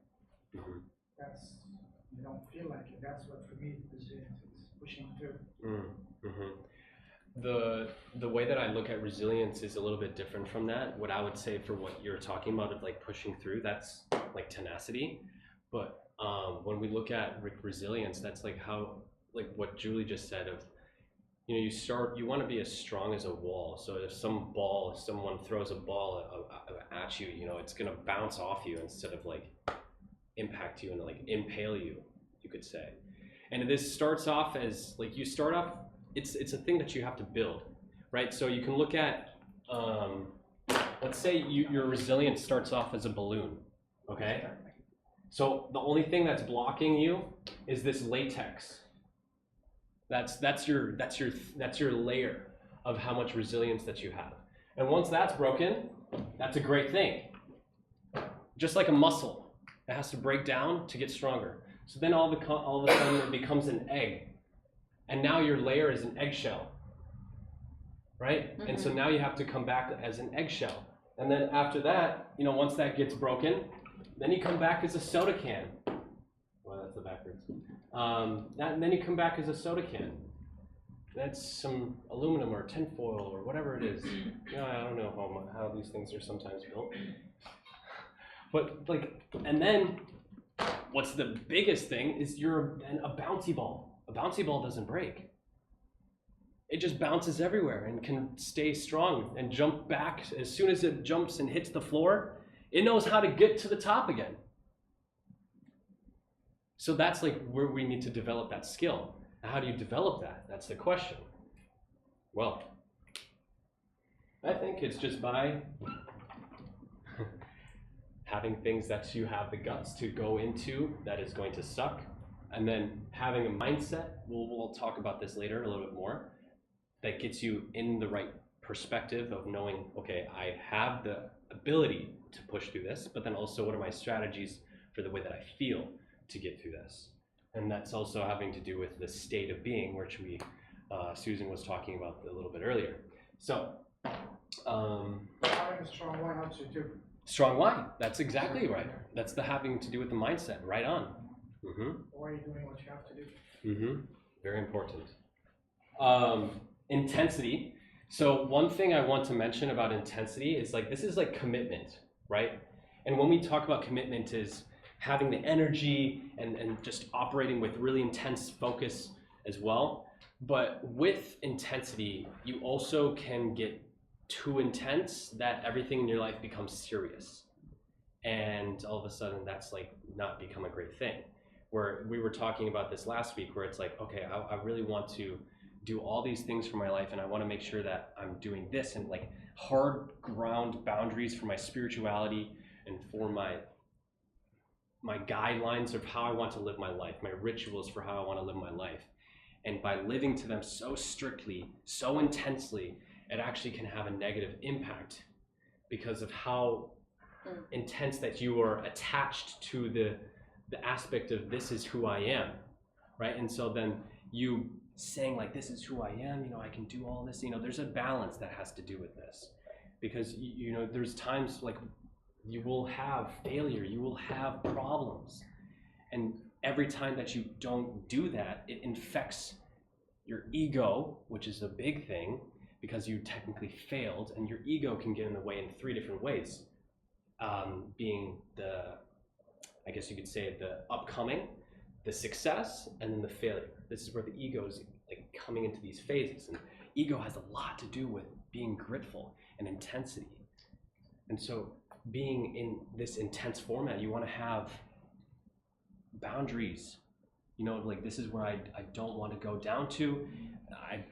Speaker 1: Mm-hmm.
Speaker 9: That's, you don't feel like it. That's what for me resilience is, pushing through.
Speaker 1: Mm-hmm. The way that I look at resilience is a little bit different from that. What I would say for what you're talking about of like pushing through, that's like tenacity. But when we look at resilience, that's like how, like what Julie just said of, you know, you want to be as strong as a wall. So if someone throws a ball at you, you know, it's going to bounce off you instead of like impact you and like impale you, you could say. And this starts off as like, it's a thing that you have to build, right? So you can look at, let's say your resilience starts off as a balloon, okay? So the only thing that's blocking you is this latex. That's your layer of how much resilience that you have. And once that's broken, that's a great thing. Just like a muscle, it has to break down to get stronger. So then all of a sudden it becomes an egg. And now your layer is an eggshell, right? Mm-hmm. And so now you have to come back as an eggshell. And then after that, you know, once that gets broken, then you come back as a soda can. Well, that's the backwards. And then you come back as a soda can. That's some aluminum or tinfoil or whatever it is. You know, I don't know how these things are sometimes built. But like, and then what's the biggest thing is you're a bouncy ball. A bouncy ball doesn't break. It just bounces everywhere and can stay strong and jump back. As soon as it jumps and hits the floor, it knows how to get to the top again. So that's like where we need to develop that skill. How do you develop that? That's the question. Well, I think it's just by having things that you have the guts to go into that is going to suck. And then having a mindset, we'll talk about this later a little bit more, that gets you in the right perspective of knowing, okay, I have the ability to push through this, but then also what are my strategies for the way that I feel to get through this. And that's also having to do with the state of being, which we Susan was talking about a little bit earlier. So
Speaker 9: Having a strong why helps you too.
Speaker 1: strong why, that's exactly right. That's the having to do with the mindset, right on.
Speaker 9: Why are you doing what you have to do?
Speaker 1: Very important. Intensity. So one thing I want to mention about intensity is like, this is like commitment, right? And when we talk about commitment is having the energy and just operating with really intense focus as well. But with intensity, you also can get too intense that everything in your life becomes serious. And all of a sudden that's like not become a great thing. Where we were talking about this last week where it's like, okay, I really want to do all these things for my life and I want to make sure that I'm doing this and like hard ground boundaries for my spirituality and for my guidelines of how I want to live my life, my rituals for how I want to live my life. And by living to them so strictly, so intensely, it actually can have a negative impact because of how intense that you are attached to the aspect of this is who I am, right? And so then you saying like, this is who I am, you know, I can do all this, you know, there's a balance that has to do with this because, you know, there's times like you will have failure, you will have problems. And every time that you don't do that, it infects your ego, which is a big thing because you technically failed, and your ego can get in the way in 3 different ways. Being I guess you could say the upcoming, the success, and then the failure. This is where the ego is like coming into these phases. And ego has a lot to do with being gritful and intensity. And so being in this intense format, you want to have boundaries. You know, like this is where I don't want to go down to. I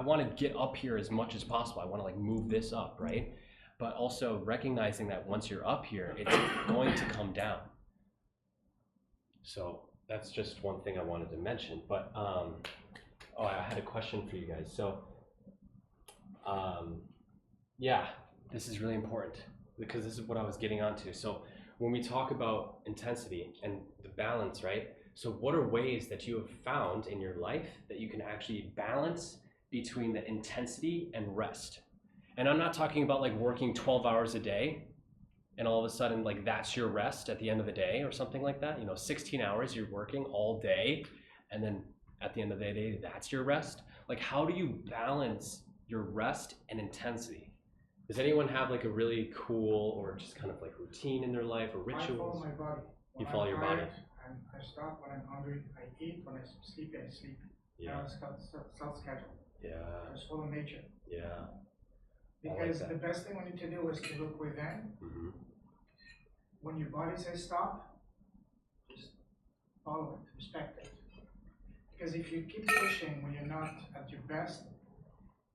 Speaker 1: want to get up here as much as possible. I want to like move this up, right? But also recognizing that once you're up here, it's going to come down. So that's just one thing I wanted to mention. But I had a question for you guys. So yeah, this is really important because this is what I was getting onto. So when we talk about intensity and the balance, right? So what are ways that you have found in your life that you can actually balance between the intensity and rest? And I'm not talking about like working 12 hours a day and all of a sudden like that's your rest at the end of the day or something like that. You know, 16 hours you're working all day and then at the end of the day that's your rest. Like how do you balance your rest and intensity? Does anyone have like a really cool or just kind of like routine in their life or rituals?
Speaker 9: I follow my body.
Speaker 1: You follow your body.
Speaker 9: I stop when I'm hungry, I eat, when I'm sleepy, I sleep.
Speaker 1: Yeah.
Speaker 9: Self-schedule.
Speaker 1: Yeah.
Speaker 9: Just follow nature.
Speaker 1: Yeah.
Speaker 9: Because
Speaker 1: like
Speaker 9: the best thing we need to do is to look within.
Speaker 1: Mm-hmm.
Speaker 9: When your body says stop, just follow it, respect it. Because if you keep pushing when you're not at your best,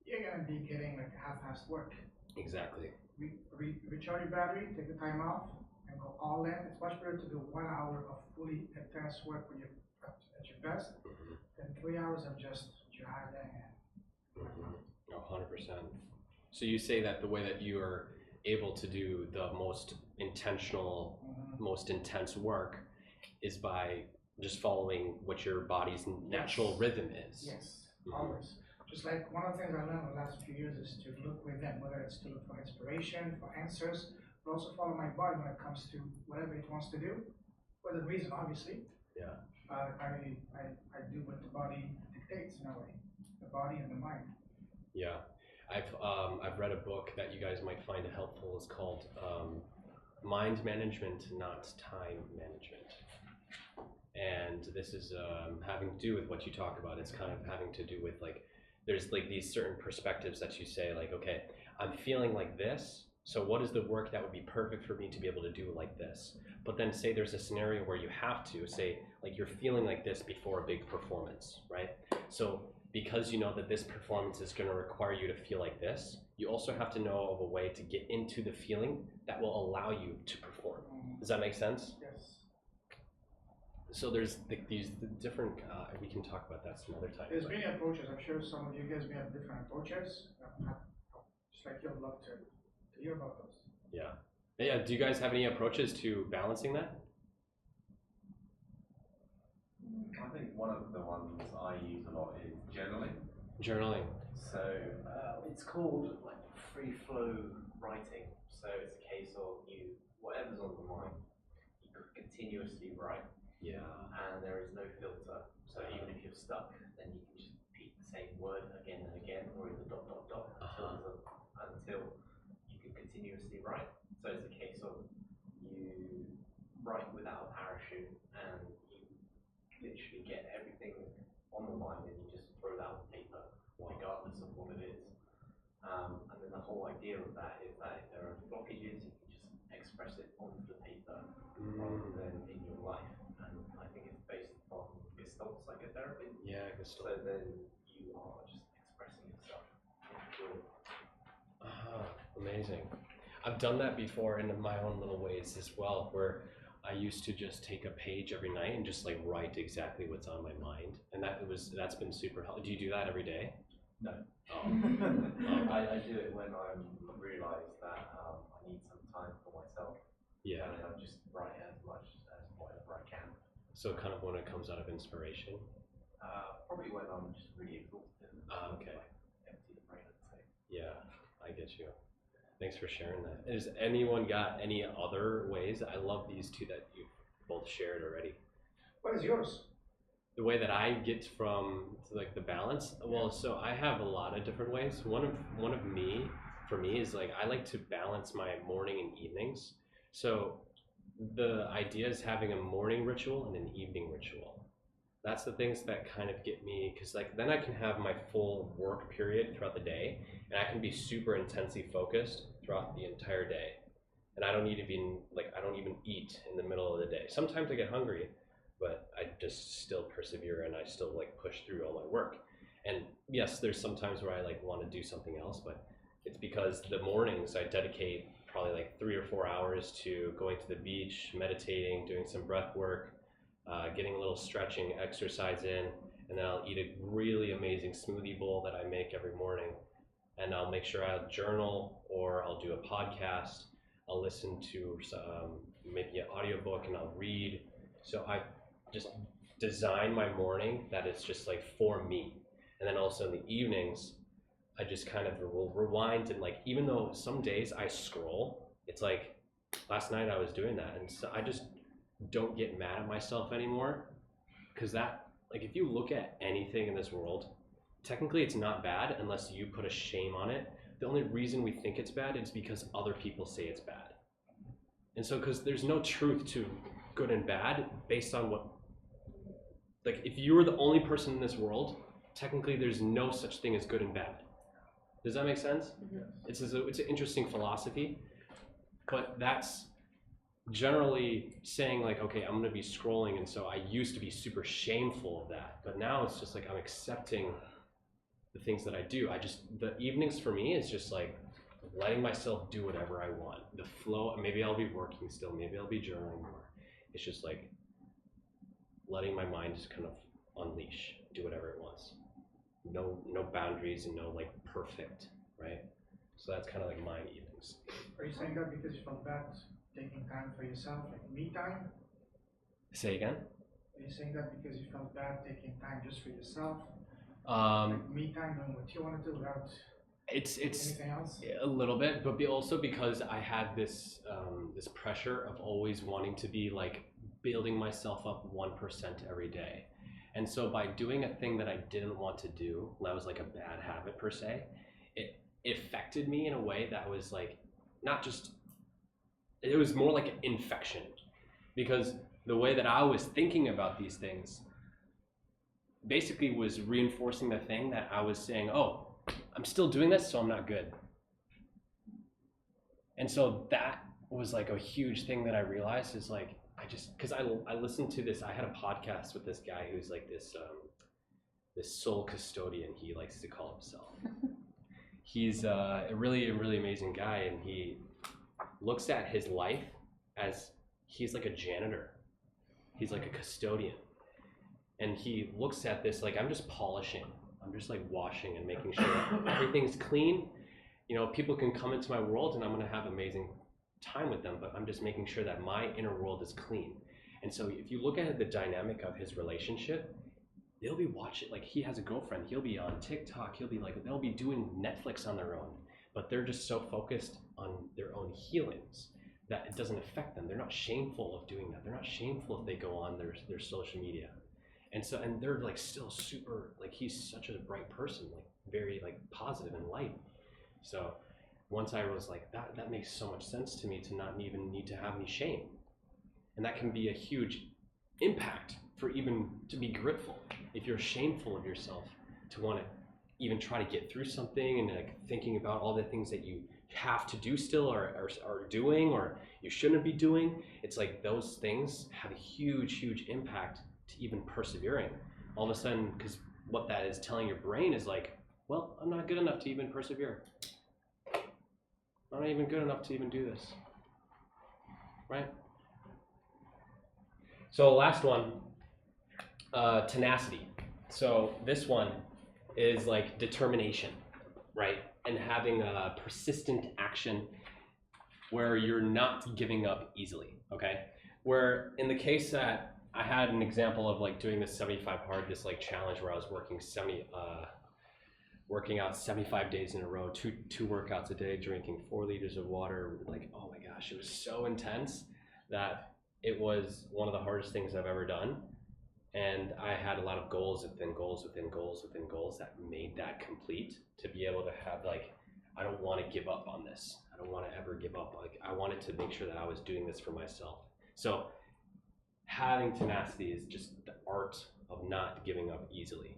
Speaker 9: you're gonna be getting like half-assed work.
Speaker 1: Exactly.
Speaker 9: Recharge your battery, take the time off, and go all in. It's much better to do 1 hour of fully intense work when you're at your best than 3 hours of just driving.
Speaker 1: 100%. So you say that the way that you are able to do the most intentional, most intense work is by just following what your body's natural rhythm is.
Speaker 9: Yes, always. Just like one of the things I learned the last few years is to look within, whether it's to look for inspiration, for answers, but also follow my body when it comes to whatever it wants to do, for the reason, obviously.
Speaker 1: Yeah.
Speaker 9: I do what the body dictates in a way, the body and the mind.
Speaker 1: Yeah, I've read a book that you guys might find helpful. It's called Mind Management, Not Time Management. And this is having to do with what you talk about. It's kind of having to do with like, there's like these certain perspectives that you say like, okay, I'm feeling like this, so what is the work that would be perfect for me to be able to do like this? But then say there's a scenario where you have to say like you're feeling like this before a big performance, right? So because you know that this performance is going to require you to feel like this, you also have to know of a way to get into the feeling that will allow you to perform. Does that make sense?
Speaker 9: Yes.
Speaker 1: So there's these different, we can talk about that some other time.
Speaker 9: There's many approaches. I'm sure some of you guys may have different approaches. Just like you'd love to hear about those.
Speaker 1: Yeah. Yeah. Do you guys have any approaches to balancing that?
Speaker 10: I think one of the ones I use a lot is journaling.
Speaker 1: Journaling.
Speaker 10: So it's called like free flow writing. So it's a case of you, whatever's on your mind, you could continuously write.
Speaker 1: Yeah.
Speaker 10: And there is no filter. So even if you're stuck, then you can just repeat the same word again and again, or either dot dot dot until you can continuously write. So it's a case of you write without a parachute, and you literally get everything on the mind, and you just throw it out on paper, regardless of what it is. And then the whole idea of that is that if there are blockages, you can just express it onto the paper rather than in your life. And I think it's based on Gestalt psychotherapy.
Speaker 1: Yeah,
Speaker 10: So then you are just expressing yourself.
Speaker 1: Amazing. I've done that before in my own little ways as well, where I used to just take a page every night and just like write exactly what's on my mind, and that's been super helpful. Do you do that every day?
Speaker 10: No.
Speaker 1: Oh.
Speaker 10: I do it when I realise that I need some time for myself.
Speaker 1: Yeah.
Speaker 10: And I just write as much as whatever I can.
Speaker 1: So kind of when it comes out of inspiration.
Speaker 10: Probably when I'm just really exhausted.
Speaker 1: Okay.
Speaker 10: Like empty the brain, I'd say.
Speaker 1: Yeah, I get you. Thanks for sharing that. Has anyone got any other ways? I love these two that you've both shared already.
Speaker 9: What is yours?
Speaker 1: The way that I get from like the balance, well, so I have a lot of different ways. One of me, for me, is like I like to balance my morning and evenings. So the idea is having a morning ritual and an evening ritual. That's the things that kind of get me, because like then I can have my full work period throughout the day, and I can be super intensely focused throughout the entire day. And I don't need to be like, I don't even eat in the middle of the day. Sometimes I get hungry, but I just still persevere and I still like push through all my work. And yes, there's some times where I like want to do something else, but it's because the mornings I dedicate probably like 3 or 4 hours to going to the beach, meditating, doing some breath work, getting a little stretching exercise in, and then I'll eat a really amazing smoothie bowl that I make every morning. And I'll make sure I'll journal, or I'll do a podcast. I'll listen to maybe an audiobook, and I'll read. So I just design my morning that it's just like for me. And then also in the evenings, I just kind of will rewind, and like, even though some days I scroll, it's like last night I was doing that, and so I just don't get mad at myself anymore, because that, like, if you look at anything in this world, technically it's not bad unless you put a shame on it. The only reason we think it's bad is because other people say it's bad. And so, because there's no truth to good and bad based on what, like, if you were the only person in this world, technically there's no such thing as good and bad. Does that make sense? Mm-hmm. It's an interesting philosophy, but that's generally saying like, okay, I'm going to be scrolling, and so I used to be super shameful of that, but now it's just like I'm accepting the things that I do. The evenings for me is just like letting myself do whatever I want. The flow, maybe I'll be working still, maybe I'll be journaling more. It's just like letting my mind just kind of unleash, do whatever it wants. No boundaries and no like perfect, right? So that's kind of like my evenings.
Speaker 9: Are you saying that because you felt bad taking time for yourself, like me time?
Speaker 1: Say again?
Speaker 9: Are you saying that because you felt bad taking time just for yourself?
Speaker 1: Like
Speaker 9: me time, doing what you want to do without anything else?
Speaker 1: A little bit, but also because I had this this pressure of always wanting to be like building myself up 1% every day. And so by doing a thing that I didn't want to do, that was like a bad habit per se, it affected me in a way that was like, not just, it was more like an infection, because the way that I was thinking about these things basically was reinforcing the thing that I was saying, oh, I'm still doing this, so I'm not good. And so that was like a huge thing that I realized is like, because I listened to this, I had a podcast with this guy who's like this soul custodian, he likes to call himself. He's a really amazing guy, and he looks at his life as he's like a janitor. He's like a custodian. And he looks at this like, I'm just polishing. I'm just like washing and making sure everything's clean. You know, people can come into my world and I'm gonna have amazing time with them, but I'm just making sure that my inner world is clean. And so if you look at the dynamic of his relationship, they'll be watching, like he has a girlfriend, he'll be on TikTok, he'll be like, they'll be doing Netflix on their own, but they're just so focused on their own healings that it doesn't affect them. They're not shameful of doing that. They're not shameful if they go on their social media. And so, and they're like still super, like he's such a bright person, like very like positive and light. So once I was like, that makes so much sense to me to not even need to have any shame. And that can be a huge impact for even to be grateful. If you're shameful of yourself, to want to even try to get through something and like thinking about all the things that you have to do still or are doing or you shouldn't be doing, it's like those things have a huge impact to even persevering. All of a sudden, because what that is telling your brain is like, well, I'm not good enough to even persevere. I'm not even good enough to even do this, right? So last one, tenacity. So this one is like determination, right? And having a persistent action where you're not giving up easily, okay? Where in the case that I had an example of like doing this 75 hard, this like challenge where I was working out 75 days in a row, two workouts a day, drinking 4 liters of water. Like, oh my gosh, it was so intense that it was one of the hardest things I've ever done. And I had a lot of goals within goals within goals within goals that made that complete, to be able to have like, I don't want to give up on this. I don't want to ever give up. Like I wanted to make sure that I was doing this for myself. So having tenacity is just the art of not giving up easily.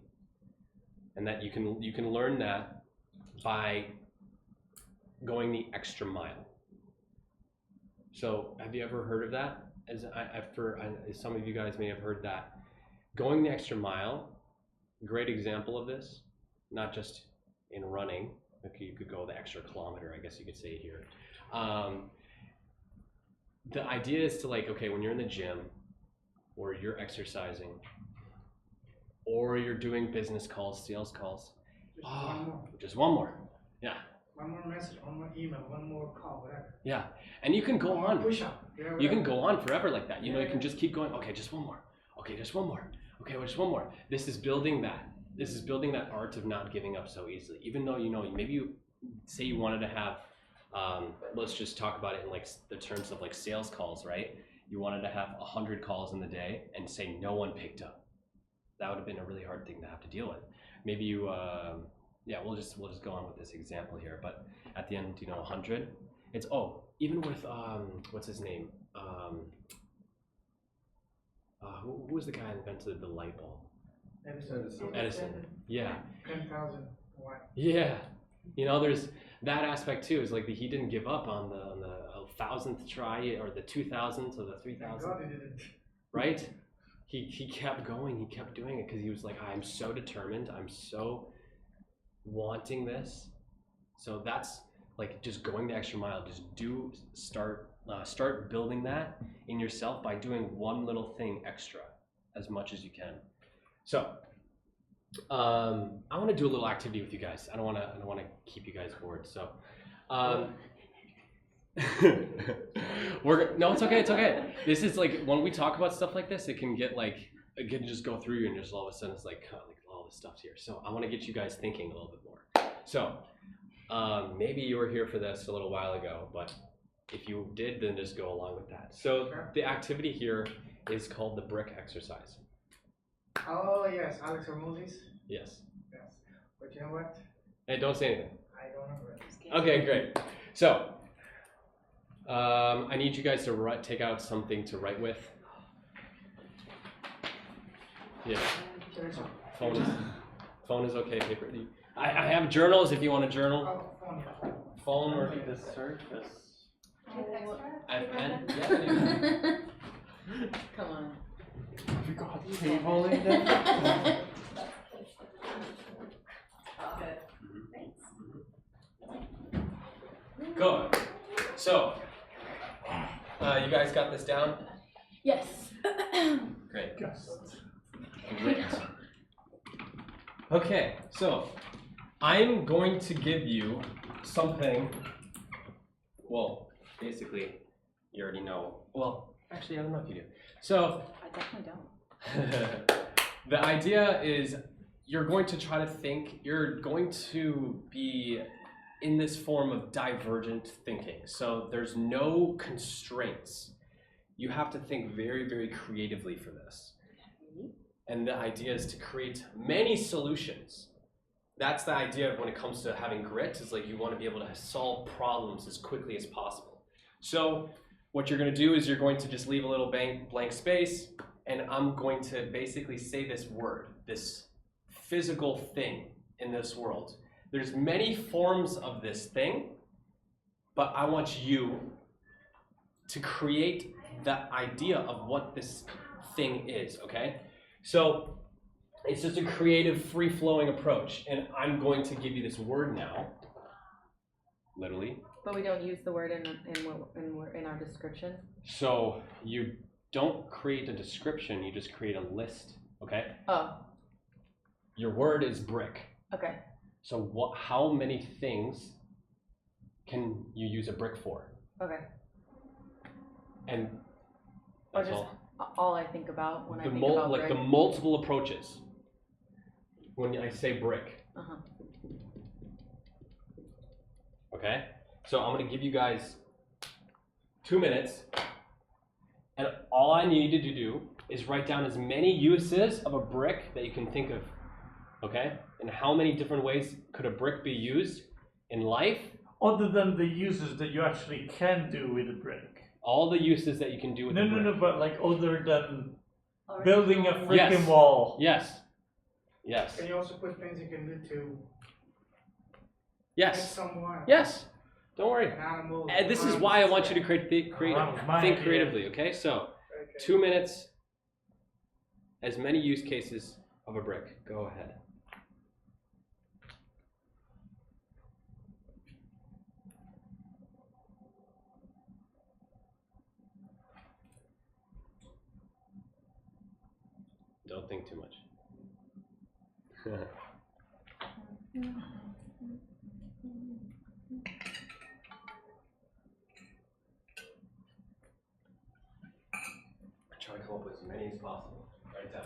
Speaker 1: And that you can learn that by going the extra mile. So have you ever heard of that? As some of you guys may have heard that. Going the extra mile, great example of this, not just in running. Okay, you could go the extra kilometer, I guess you could say here. The idea is to like, okay, when you're in the gym or you're exercising or you're doing business calls, sales calls, just one more. Yeah.
Speaker 9: One more message, one more email, one more call, whatever.
Speaker 1: Yeah, and you can go on.
Speaker 9: Push up. Yeah,
Speaker 1: you can go on forever like that. You know, you can just keep going. Okay, just one more. Okay, just one more. Okay, well, just one more. This is building that. This is building that art of not giving up so easily. Even though, you know, maybe you say you wanted to have, let's just talk about it in like the terms of like sales calls, right? You wanted to have 100 calls in the day and say no one picked up. That would have been a really hard thing to have to deal with. Maybe you, yeah, we'll just go on with this example here. But at the end, you know, 100. It's even with what's his name? Who was the guy that invented the light bulb? Edison. Yeah.
Speaker 9: 10,000 watt.
Speaker 1: Yeah. You know, there's that aspect too. Is like he didn't give up on the 1,000th try or the 2,000th or the 3,000.
Speaker 9: God, he didn't.
Speaker 1: Right? He kept going. He kept doing it because he was like, I'm so determined. I'm so wanting this. So that's like just going the extra mile. Just start building that in yourself by doing one little thing extra as much as you can. So I want to do a little activity with you guys. I don't want to keep you guys bored. So no, it's okay. It's okay. This is like when we talk about stuff like this, it can get like it can just go through you, and just all of a sudden it's like all this stuff's here. So I want to get you guys thinking a little bit more. So maybe you were here for this a little while ago, but if you did, then just go along with that. So the activity here is called the brick exercise.
Speaker 9: Oh yes, Alex Hormozis.
Speaker 1: Yes.
Speaker 9: Yes. But you know what?
Speaker 1: Hey, don't say anything.
Speaker 9: I don't know it.
Speaker 1: Okay, great. So I need you guys to take out something to write with. Yeah. Phone is okay. Paper. I have journals if you want a journal.
Speaker 9: Oh, phone.
Speaker 1: Phone or
Speaker 5: The surface.
Speaker 1: I have pen. Yeah.
Speaker 4: Come on.
Speaker 5: Have you got table in there?
Speaker 1: Good. So, you guys got this down?
Speaker 4: Yes.
Speaker 1: Great. Great. Okay, so I'm going to give you something. Well, basically, you already know. Well, actually, I don't know if you do. So
Speaker 4: I definitely don't.
Speaker 1: the idea is you're going to try to think. You're going to be in this form of divergent thinking. So there's no constraints. You have to think very, very creatively for this. And the idea is to create many solutions. That's the idea when it comes to having grit, is like you want to be able to solve problems as quickly as possible. So what you're going to do is you're going to just leave a little blank space, and I'm going to basically say this word, this physical thing in this world. There's many forms of this thing, but I want you to create the idea of what this thing is, okay? So it's just a creative, free-flowing approach, and I'm going to give you this word now, literally.
Speaker 4: But we don't use the word in our description.
Speaker 1: So you don't create a description, you just create a list, okay?
Speaker 4: Oh.
Speaker 1: Your word is brick.
Speaker 4: Okay.
Speaker 1: So how many things can you use a brick for?
Speaker 4: Okay.
Speaker 1: And
Speaker 4: Or
Speaker 1: that's
Speaker 4: just all I think about when I think about
Speaker 1: like
Speaker 4: brick.
Speaker 1: the multiple approaches. When I say brick.
Speaker 4: Uh-huh.
Speaker 1: Okay? So I'm gonna give you guys 2 minutes, and all I need you to do is write down as many uses of a brick that you can think of. Okay? And how many different ways could a brick be used in life?
Speaker 5: Other than the uses that you actually can do with a brick.
Speaker 1: All the uses that you can do with a brick.
Speaker 5: No, but like other than building a freaking
Speaker 1: Yes.
Speaker 5: wall.
Speaker 1: Yes. Yes.
Speaker 9: Can you also put things you can do to hit
Speaker 1: Yes.
Speaker 9: someone?
Speaker 1: Yes. Don't worry.
Speaker 9: An animal.
Speaker 1: And this is why I want you to think
Speaker 5: idea.
Speaker 1: creatively, okay? So,
Speaker 9: Okay.
Speaker 1: 2 minutes, as many use cases of a brick. Go ahead. Don't think too much. Try to come up with as many as possible. Write down.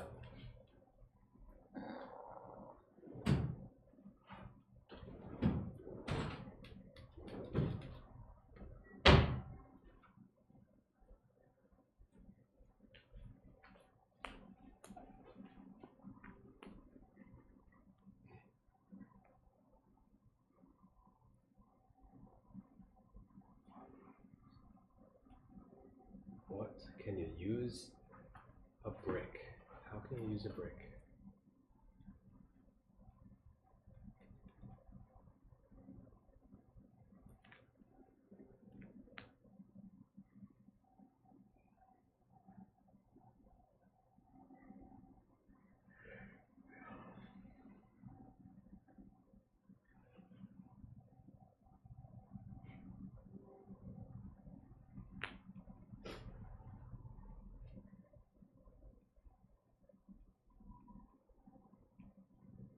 Speaker 1: What can you use a brick? How can you use a brick?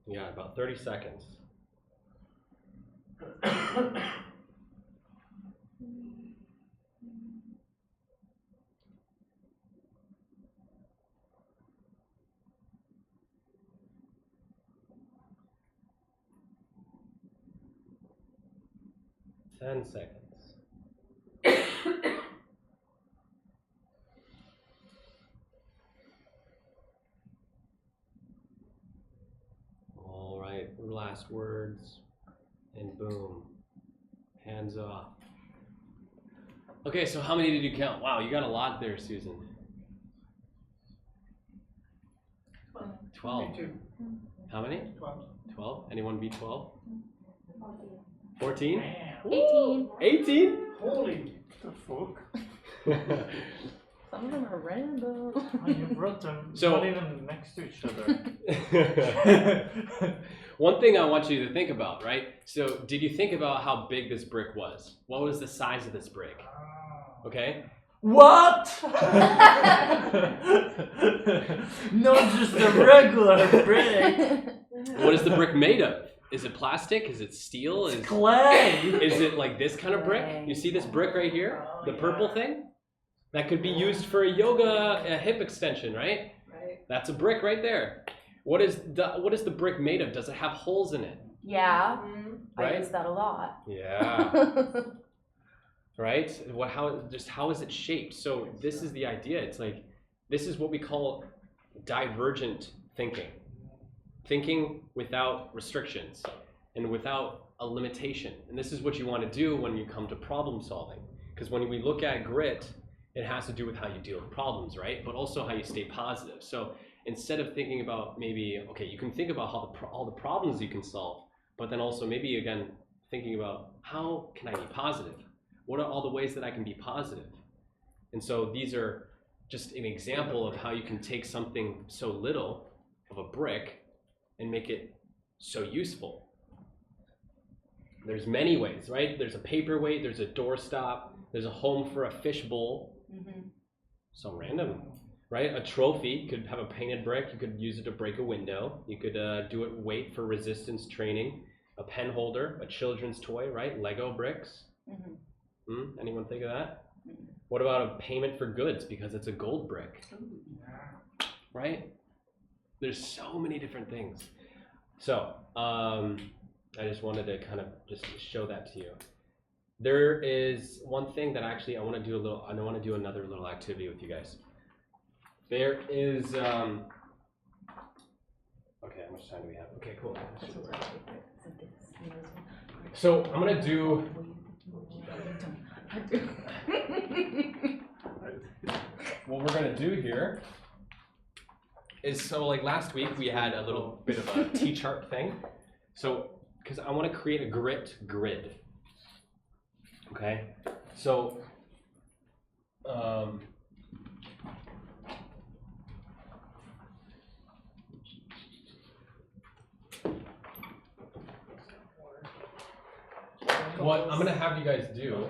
Speaker 1: Yeah, about 30 seconds. Ten seconds. All right, last words, and boom, hands off. Okay, so how many did you count? Wow, you got a lot there, Susan. 12.
Speaker 9: Me too.
Speaker 1: How many?
Speaker 9: 12.
Speaker 1: 12? Anyone beat 12? 14?
Speaker 9: Man.
Speaker 4: 18.
Speaker 1: 18?
Speaker 9: Holy.
Speaker 5: The fuck?
Speaker 4: Some of them are random.
Speaker 5: Oh, you brought them
Speaker 1: So-
Speaker 5: not even next to each other.
Speaker 1: One thing I want you to think about, right? So, did you think about how big this brick was? What was the size of this brick?
Speaker 9: Ah.
Speaker 1: Okay?
Speaker 5: What? Not just a regular brick.
Speaker 1: What is the brick made of? Is it plastic? Is it steel?
Speaker 5: It's clay.
Speaker 1: Is it like this kind of brick? You see this brick right here? The purple thing? That could be used for a hip extension, right?
Speaker 2: Right.
Speaker 1: That's a brick right there. What is the brick made of? Does it have holes in it?
Speaker 11: Yeah,
Speaker 1: Right?
Speaker 11: I use that a lot.
Speaker 1: Yeah. Right? How is it shaped? So this is the idea. It's like, this is what we call divergent thinking. Thinking without restrictions and without a limitation. And this is what you want to do when you come to problem solving. Because when we look at grit, it has to do with how you deal with problems, right? But also how you stay positive. So instead of thinking about maybe, okay, you can think about how all the problems you can solve, but then also maybe again, thinking about how can I be positive? What are all the ways that I can be positive? And so these are just an example of how you can take something so little of a brick and make it so useful. There's many ways, right? There's a paperweight, there's a doorstop, there's a home for a fish bowl. So random, right? A trophy could have a painted brick. You could use it to break a window. You could do it weight for resistance training. A pen holder, a children's toy, right? Lego bricks. Anyone think of that? What about a payment for goods because it's a gold brick? Right? There's so many different things. So I just wanted to kind of just show that to you. There is one thing that actually I want to do another little activity with you guys. There is okay, how much time do we have? Okay, cool. So I'm gonna do what we're gonna do here is, so like last week we had a little bit of a T-chart thing. So because I want to create a grit grid. Okay, so what I'm gonna have you guys do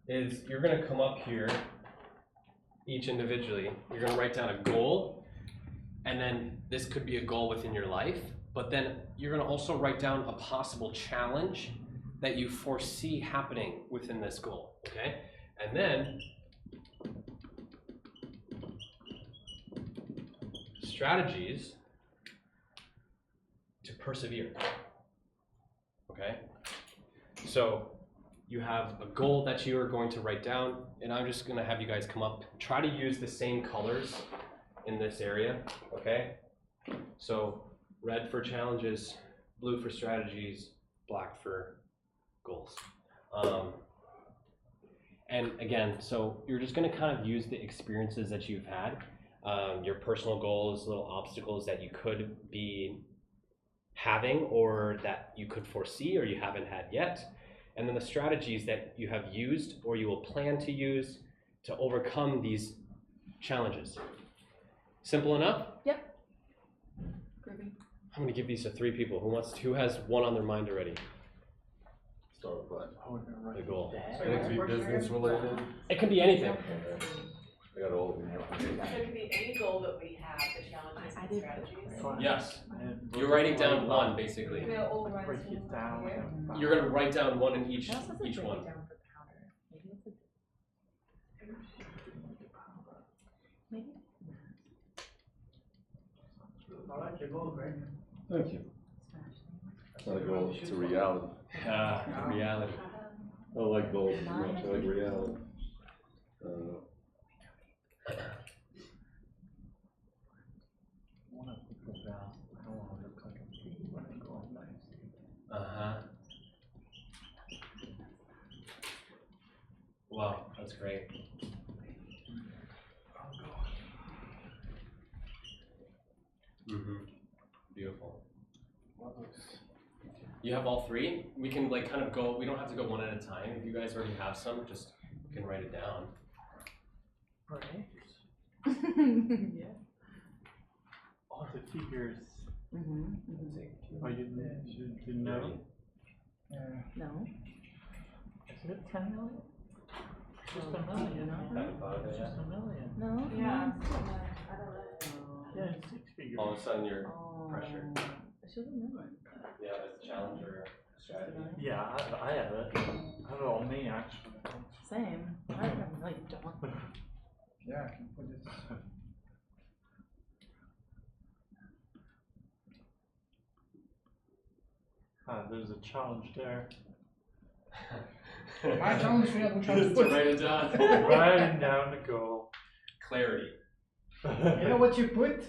Speaker 1: is you're gonna come up here each individually. You're gonna write down a goal, and then this could be a goal within your life, but then you're gonna also write down a possible challenge that you foresee happening within this goal, okay? And then strategies to persevere, okay? So you have a goal that you are going to write down, and I'm just gonna have you guys come up, try to use the same colors in this area, okay? So red for challenges, blue for strategies, black for goals. And again, so you're just gonna kind of use the experiences that you've had, your personal goals, little obstacles that you could be having or that you could foresee or you haven't had yet, and then the strategies that you have used or you will plan to use to overcome these challenges. Simple enough?
Speaker 11: Yep. Groovy.
Speaker 1: I'm gonna give these to 3 people. Who has one on their mind already?
Speaker 6: Start with what?
Speaker 1: The goal.
Speaker 6: It needs to be business related.
Speaker 1: It can be anything.
Speaker 6: I got all of them.
Speaker 2: So it could be any goal that we have, the challenges and strategies.
Speaker 1: Yes. You're writing down one, basically.
Speaker 8: We'll all write
Speaker 5: Break it down.
Speaker 8: here.
Speaker 1: You're gonna write down one in each one.
Speaker 9: I like your goal, Greg.
Speaker 6: Thank you. It's not a goal, it's a reality.
Speaker 1: Reality.
Speaker 6: I don't like goals as much, I like reality.
Speaker 1: Wow, that's great. Beautiful. You have all 3? We can like kind of go, we don't have to go one at a time. If you guys already have some, just you can write it down.
Speaker 5: Right.
Speaker 11: Yeah.
Speaker 5: All the figures. Oh, you didn't know?
Speaker 11: No.
Speaker 5: Is it 10 million? Just a million, huh?
Speaker 11: No.
Speaker 5: Just a million.
Speaker 11: No.
Speaker 2: Yeah.
Speaker 5: Yeah, it's 6 figures.
Speaker 1: All of a sudden you're
Speaker 11: Oh.
Speaker 1: pressure.
Speaker 11: I should remember.
Speaker 1: Yeah, that's challenger strategy.
Speaker 5: Yeah, I have it. I have it on me actually.
Speaker 11: Same. I really don't.
Speaker 9: Yeah, I can put it.
Speaker 5: There's a challenge there.
Speaker 9: My challenge for you, which one?
Speaker 1: To write it down.
Speaker 5: Writing down the goal.
Speaker 1: Clarity.
Speaker 9: You know what you put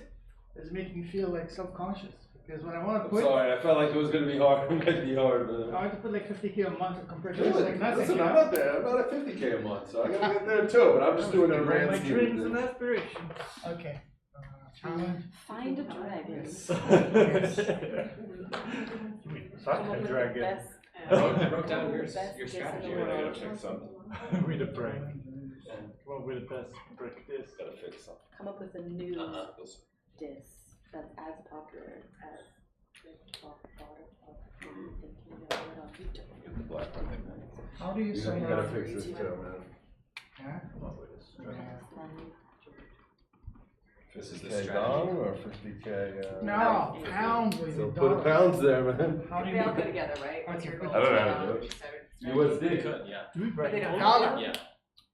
Speaker 9: is making me feel like self-conscious. Because when I want to
Speaker 6: I'm
Speaker 9: put,
Speaker 6: sorry, I felt like it was gonna be hard. It might be hard,
Speaker 9: I
Speaker 6: but.
Speaker 9: want to put like 50K a month compared to this, like nothing.
Speaker 6: Listen,
Speaker 9: you
Speaker 6: I'm
Speaker 9: know?
Speaker 6: not there. I'm not at 50K a month, so I gotta get there too. But I'm just doing the grand
Speaker 9: My
Speaker 6: scheme of
Speaker 9: dreams and
Speaker 6: things.
Speaker 9: aspirations. Okay. Challenge.
Speaker 11: Find a dragon.
Speaker 5: Suck a dragon.
Speaker 11: Best,
Speaker 1: I wrote down your
Speaker 11: best
Speaker 1: your
Speaker 11: dish in
Speaker 1: strategy.
Speaker 11: the
Speaker 6: I gotta
Speaker 11: world.
Speaker 6: fix something.
Speaker 5: With a break. Come on with the best break this.
Speaker 6: Gotta fix something.
Speaker 11: Come up with a new
Speaker 6: Listen.
Speaker 11: dish that's as popular as the top daughter of thinking about it on YouTube.
Speaker 6: Get the black one.
Speaker 9: How do you
Speaker 6: You
Speaker 9: sum
Speaker 6: gotta
Speaker 9: up?
Speaker 6: fix this too, man.
Speaker 9: Huh?
Speaker 1: This is the
Speaker 6: 50K
Speaker 1: strategy.
Speaker 6: dong or 50K?
Speaker 9: No, pounds with
Speaker 6: So
Speaker 9: the
Speaker 6: put
Speaker 9: dollar.
Speaker 6: pounds there, man.
Speaker 9: How do
Speaker 2: They
Speaker 9: you
Speaker 2: all go together, right?
Speaker 9: What's your
Speaker 2: When
Speaker 9: goal?
Speaker 2: you're
Speaker 6: I don't know how to
Speaker 2: going
Speaker 6: do it.
Speaker 2: so-
Speaker 1: They
Speaker 6: USD.
Speaker 1: could, yeah.
Speaker 5: Do we break
Speaker 2: They don't
Speaker 5: all?
Speaker 9: Dollar?
Speaker 1: Yeah.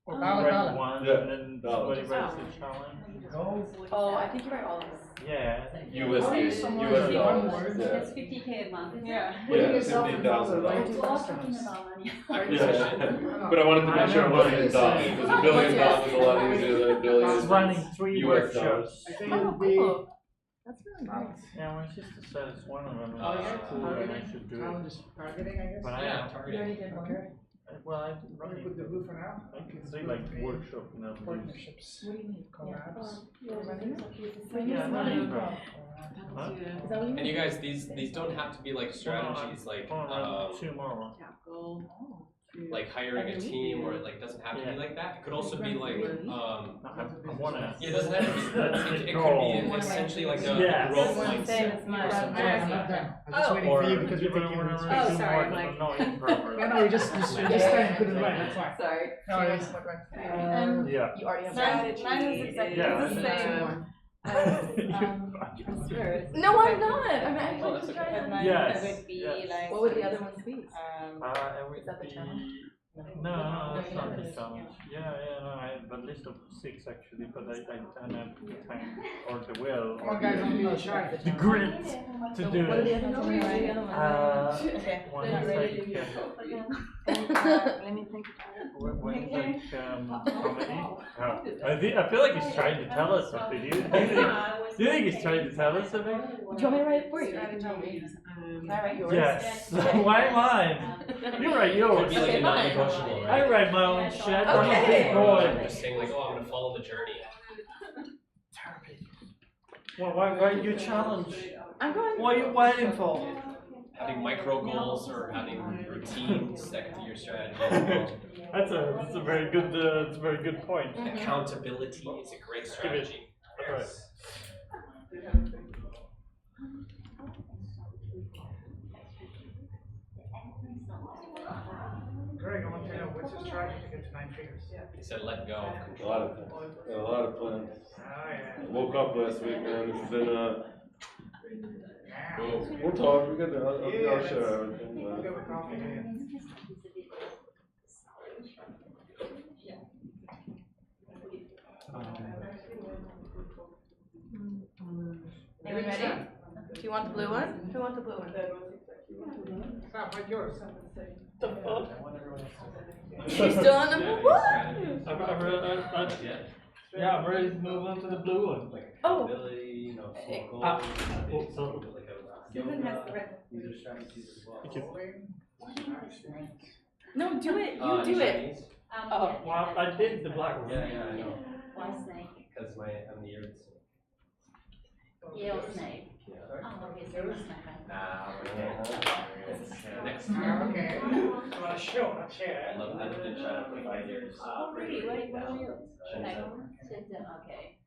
Speaker 9: Or
Speaker 5: We
Speaker 9: dollar,
Speaker 5: break
Speaker 9: dollar?
Speaker 5: one
Speaker 6: Yeah.
Speaker 5: and then
Speaker 6: Dollar.
Speaker 5: somebody writes the challenge.
Speaker 9: Go.
Speaker 11: Oh, I think you write all of this.
Speaker 5: Yeah.
Speaker 6: USD.
Speaker 9: Someone
Speaker 6: US
Speaker 9: say
Speaker 6: dollars.
Speaker 9: one word.
Speaker 6: Yeah.
Speaker 8: That's 50K a month.
Speaker 11: Yeah.
Speaker 9: Putting
Speaker 6: Yeah,
Speaker 9: yourself in dollar,
Speaker 6: $50,000.
Speaker 9: right?
Speaker 8: We're all talking about money.
Speaker 6: Yeah. But I wanted to make sure it wasn't in dollars, because $1 billion is a lot easier than $1 billion.
Speaker 5: It's running 3
Speaker 6: US
Speaker 5: workshops.
Speaker 6: dollars.
Speaker 9: I think it
Speaker 11: Oh,
Speaker 9: would be.
Speaker 11: cool. That's really nice.
Speaker 5: Yeah, my sister said it's one of them.
Speaker 9: Oh,
Speaker 5: and
Speaker 9: yeah,
Speaker 5: it's cool and I
Speaker 9: targeting,
Speaker 5: should do
Speaker 9: challenge
Speaker 5: it.
Speaker 9: is targeting, I guess.
Speaker 5: But I
Speaker 1: Yeah,
Speaker 5: am.
Speaker 1: targeting.
Speaker 11: did
Speaker 9: Okay.
Speaker 5: Well, I
Speaker 9: Let me
Speaker 5: running.
Speaker 9: put the blue for now.
Speaker 5: I can say like workshop and then
Speaker 9: Partnerships,
Speaker 11: What do you mean?
Speaker 9: collabs.
Speaker 11: You're running it?
Speaker 5: Yeah, I'm running. Huh?
Speaker 11: Is that what you mean?
Speaker 1: And you guys, these don't have to be like strategies, like
Speaker 5: Two more.
Speaker 1: like hiring a team, or it like doesn't have to be like that. It could also be like
Speaker 5: I wanna.
Speaker 1: yeah, it doesn't have to be. It could be essentially like a
Speaker 5: Yes.
Speaker 1: growth
Speaker 11: Everyone's saying
Speaker 1: mindset.
Speaker 11: it's mine.
Speaker 9: I'm not done. I'm just
Speaker 2: Oh.
Speaker 9: waiting for you because you're taking
Speaker 5: wanna
Speaker 9: your
Speaker 5: write
Speaker 2: Oh,
Speaker 5: two
Speaker 2: sorry,
Speaker 5: more,
Speaker 2: like-
Speaker 5: no, in progress.
Speaker 9: Yeah, no, you just time couldn't write, that's fine.
Speaker 11: Sorry.
Speaker 9: No, it's,
Speaker 5: Yeah.
Speaker 11: You already have
Speaker 2: Strategy
Speaker 11: mine is exactly
Speaker 5: Yeah.
Speaker 11: the same.
Speaker 2: Yours.
Speaker 11: No, I'm not. I'm
Speaker 1: Oh,
Speaker 11: actually
Speaker 1: that's
Speaker 11: just
Speaker 1: okay.
Speaker 11: trying to.
Speaker 5: Yes.
Speaker 8: Would be
Speaker 5: yes.
Speaker 8: like.
Speaker 11: What would the other ones be?
Speaker 5: It would
Speaker 11: Is that the
Speaker 5: be-
Speaker 11: challenge?
Speaker 5: No, that's not the challenge. Yeah, no, I have a list of 6 actually, but I don't have the time or the will
Speaker 9: come
Speaker 5: or
Speaker 9: on guys, don't be shy.
Speaker 5: the grit to do
Speaker 11: What are the
Speaker 5: it.
Speaker 11: other ones?
Speaker 8: Okay.
Speaker 5: One is like,
Speaker 8: Let me think about it.
Speaker 5: one is like comedy. I feel like he's trying to tell us something. Do you think he's trying to tell us something?
Speaker 11: Do you want me to write it for you? Can I write yours?
Speaker 5: Yes. Why mine? You write
Speaker 1: Could
Speaker 5: yours.
Speaker 1: be like a
Speaker 11: Okay, fine.
Speaker 1: non-negotiable,
Speaker 5: I
Speaker 1: right?
Speaker 5: write my own shit. I'm a
Speaker 11: Okay.
Speaker 5: big boy.
Speaker 1: Just saying like, oh, I'm gonna follow the journey.
Speaker 5: Well, why you challenge?
Speaker 11: I'm going.
Speaker 5: What are you waiting for?
Speaker 1: Having micro goals or having routines that could be your strategy as well.
Speaker 5: That's a very good point.
Speaker 1: Accountability is a great strategy.
Speaker 5: Yes.
Speaker 9: Greg, I want to know, what's your strategy to get to 9 figures?
Speaker 1: He said, let go of
Speaker 6: A
Speaker 1: control.
Speaker 6: lot of plans. A lot of plans.
Speaker 9: Oh, yeah.
Speaker 6: I woke up last week, man. It's been
Speaker 9: Yeah.
Speaker 6: we'll talk. We're gonna. I'll
Speaker 9: Yeah,
Speaker 6: share
Speaker 9: let's-
Speaker 6: everything.
Speaker 9: We'll give a coffee to you.
Speaker 11: Anyone ready? Do you want the blue one? Who wants the blue one?
Speaker 9: Stop, write yours.
Speaker 11: She's still on number one.
Speaker 5: Yeah, I'm ready to move on to the blue one.
Speaker 11: Oh.
Speaker 1: Accountability, small
Speaker 5: Ah.
Speaker 1: goals.
Speaker 5: So,
Speaker 2: Susan has the red.
Speaker 1: These are strategies as well.
Speaker 5: thank you.
Speaker 11: No, do it. You do it.
Speaker 1: Chinese?
Speaker 11: Oh.
Speaker 5: Well, I did the black one.
Speaker 1: Yeah, I know.
Speaker 8: Why snake?
Speaker 1: Because I'm the earth.
Speaker 8: Yellow snake.
Speaker 1: Yeah.
Speaker 8: Oh, okay, so you're snake.
Speaker 1: Nah, next
Speaker 9: Oh,
Speaker 1: year.
Speaker 9: okay. Well, sure, I'll share.
Speaker 1: I've been trying for 5 years.
Speaker 8: Oh, really? What are you? Like,
Speaker 1: Shenzhen.
Speaker 8: Shenzhen, okay.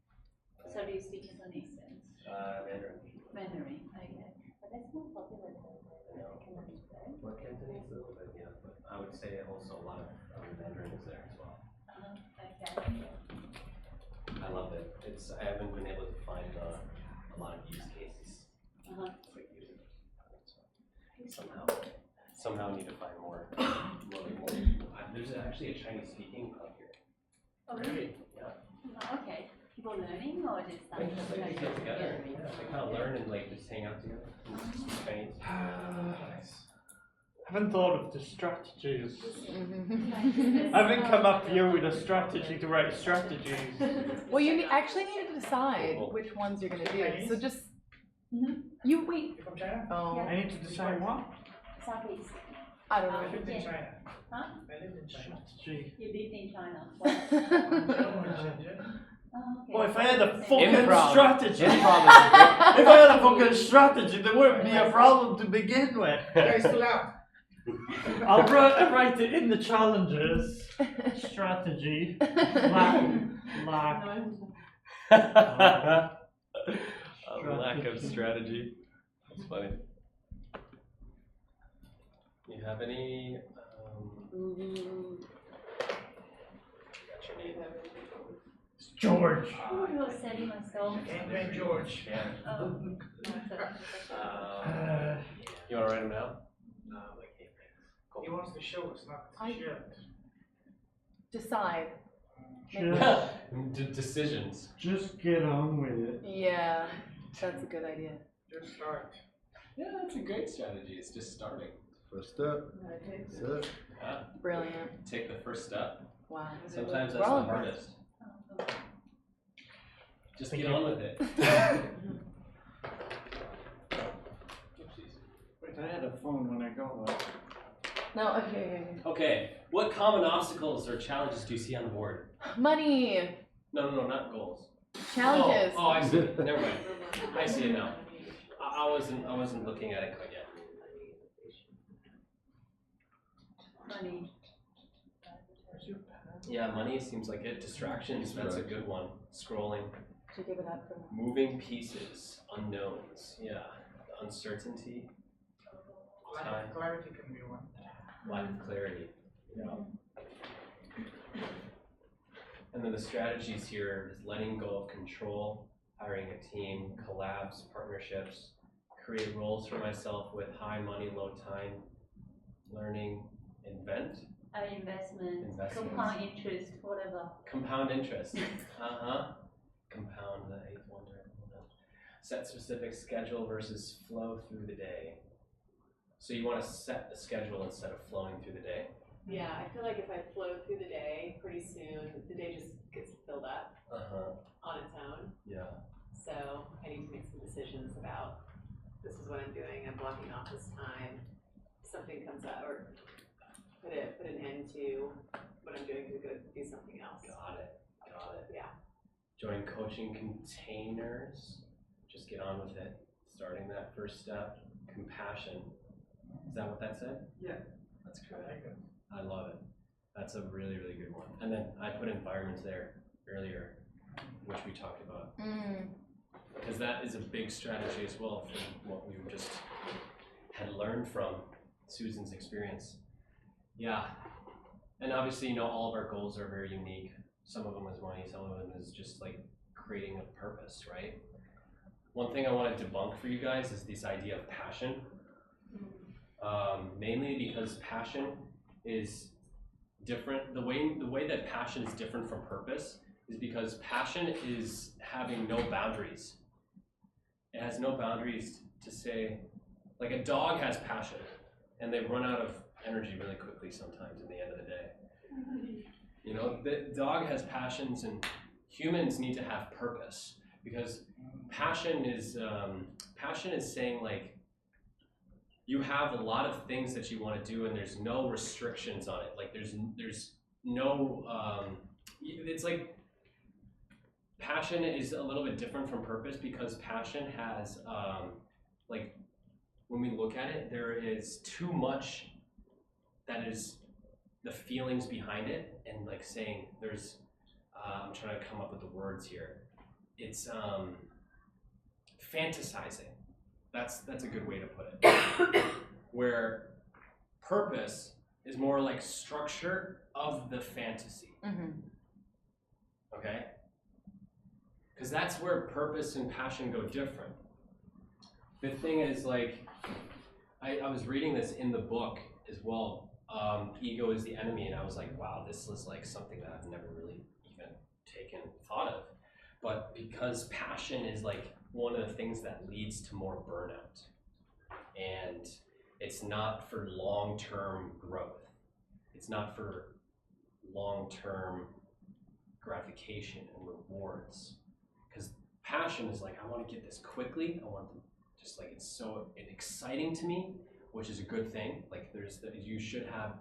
Speaker 8: So do you speak Cantonese then?
Speaker 1: Mandarin.
Speaker 8: Mandarin, okay. But that's not popular Cantonese, right?
Speaker 1: Well, Cantonese a little bit, yeah, but I would say also a lot of Mandarin is there as well.
Speaker 8: Okay.
Speaker 1: I love it. I haven't been able to find a lot of use cases. Quick users. Somehow need to find more. There's actually a Chinese speaking club here.
Speaker 11: Oh, really?
Speaker 1: Yeah.
Speaker 11: Okay. People learning or just
Speaker 1: They just like get together. Yeah. They kind of learn and like just hang out together. And speak Chinese.
Speaker 5: I haven't thought of the strategies. I haven't come up here with a strategy to write strategies.
Speaker 4: Well, you actually need to decide which ones you're gonna do. So just you wait.
Speaker 9: You're from China?
Speaker 4: Oh,
Speaker 5: I need to decide what?
Speaker 11: Southeast?
Speaker 4: I don't
Speaker 9: I
Speaker 4: know.
Speaker 9: lived in China.
Speaker 11: Huh?
Speaker 9: I lived in China.
Speaker 5: Strategy.
Speaker 11: You lived in China? Oh, okay.
Speaker 5: Well, if I had a fucking
Speaker 1: Improv.
Speaker 5: strategy,
Speaker 1: Improv
Speaker 5: if I had a fucking strategy, there wouldn't be a problem to begin with.
Speaker 9: Guys, too loud.
Speaker 5: I'll write it in the challenges. Strategy. Lack.
Speaker 1: A lack of strategy. That's funny. You have any? Got your name.
Speaker 5: George.
Speaker 11: Who was selling myself?
Speaker 9: Angry George.
Speaker 1: Yeah.
Speaker 11: Oh,
Speaker 1: You want to write them down?
Speaker 10: No, okay, thanks.
Speaker 9: He wants to show us, not to share it.
Speaker 4: Decide.
Speaker 1: Decisions.
Speaker 5: Just get on with it.
Speaker 4: Yeah, that's a good idea.
Speaker 9: Just start.
Speaker 1: Yeah, that's a great strategy. It's just starting.
Speaker 6: First step. That's it.
Speaker 1: Yeah.
Speaker 4: Brilliant.
Speaker 1: Take the first step.
Speaker 4: Wow.
Speaker 1: Sometimes that's
Speaker 4: We're all
Speaker 1: the
Speaker 4: impressed.
Speaker 1: hardest. Just get on with it.
Speaker 5: Wait, I had a phone when I got that.
Speaker 4: No, okay.
Speaker 1: Okay. What common obstacles or challenges do you see on the board?
Speaker 4: Money.
Speaker 1: No, not goals.
Speaker 4: Challenges.
Speaker 1: Oh, I see. Never mind. I see it now. I wasn't looking at it quite yet.
Speaker 11: money.
Speaker 1: Yeah, money seems like it. Distractions, that's a good one. Scrolling.
Speaker 4: Should give it up for
Speaker 1: Moving pieces, unknowns. Yeah, the uncertainty.
Speaker 9: Lack of clarity can be one.
Speaker 1: Lack of clarity. Yeah. And then the strategies here is letting go of control, hiring a team, collabs, partnerships, create roles for myself with high money, low time, learning, invent.
Speaker 11: Investment,
Speaker 1: Investments.
Speaker 11: compound interest, whatever.
Speaker 1: Compound interest. Compound the eighth wonder. Set specific schedule versus flow through the day. So you want to set the schedule instead of flowing through the day.
Speaker 2: Yeah, I feel like if I flow through the day, pretty soon the day just gets filled up on its own.
Speaker 1: Yeah.
Speaker 2: So I need to make some decisions about this is what I'm doing. I'm blocking off this time. Something comes up, or put an end to what I'm doing to go do something else.
Speaker 1: Got it.
Speaker 2: Yeah.
Speaker 1: Join coaching containers. Just get on with it. Starting that first step. Compassion. Is that what that said?
Speaker 9: Yeah.
Speaker 1: That's good. I love it. That's a really, really good one. And then I put environment there earlier, which we talked about. Because that is a big strategy as well from what we just had learned from Susan's experience. Yeah. And obviously, you know, all of our goals are very unique. Some of them is money, some of them is just like creating a purpose, right? One thing I want to debunk for you guys is this idea of passion. Mainly because passion is different. The way that passion is different from purpose is because passion is having no boundaries. It has no boundaries to say, like a dog has passion and they run out of energy really quickly sometimes in the end of the day. You know, the dog has passions and humans need to have purpose because passion is saying like, you have a lot of things that you want to do and there's no restrictions on it. Like there's no, it's like passion is a little bit different from purpose because passion has, like when we look at it, there is too much that is the feelings behind it and like saying there's, I'm trying to come up with the words here. It's fantasizing. That's a good way to put it. Where purpose is more like structure of the fantasy. Okay? Because that's where purpose and passion go different. The thing is, like, I was reading this in the book as well. Ego is the enemy, and I was like, wow, this is like something that I've never really even thought of. But because passion is like one of the things that leads to more burnout, and it's not for long-term growth. It's not for long-term gratification and rewards. Because passion is like, I want to get this quickly. I want to just like, it's exciting to me, which is a good thing. Like you should have,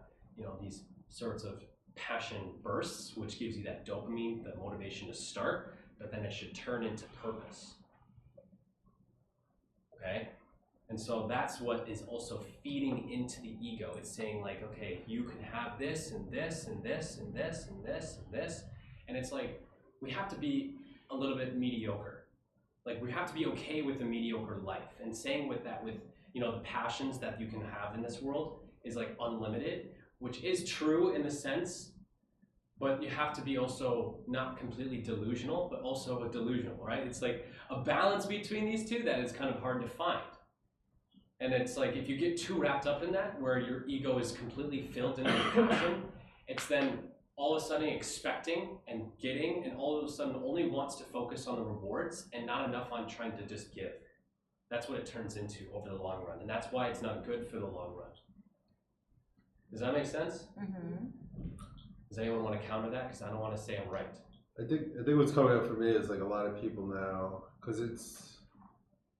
Speaker 1: these sorts of passion bursts, which gives you that dopamine, the motivation to start, but then it should turn into purpose. Okay? And so that's what is also feeding into the ego. It's saying like, okay, you can have this and this and this and this and this and this. And it's like, we have to be a little bit mediocre. Like we have to be okay with a mediocre life. And saying with that, with the passions that you can have in this world is like unlimited, which is true in the sense, but you have to be also not completely delusional, but also delusional, right? It's like a balance between these two that is kind of hard to find. And it's like, if you get too wrapped up in that, where your ego is completely filled in with passion, it's then all of a sudden expecting and getting, and all of a sudden only wants to focus on the rewards and not enough on trying to just give. That's what it turns into over the long run. And that's why it's not good for the long run. Does that make sense? Mm-hmm. Does anyone want to counter that? Because I don't want to say I'm right.
Speaker 6: I think what's coming up for me is like a lot of people now, because it's,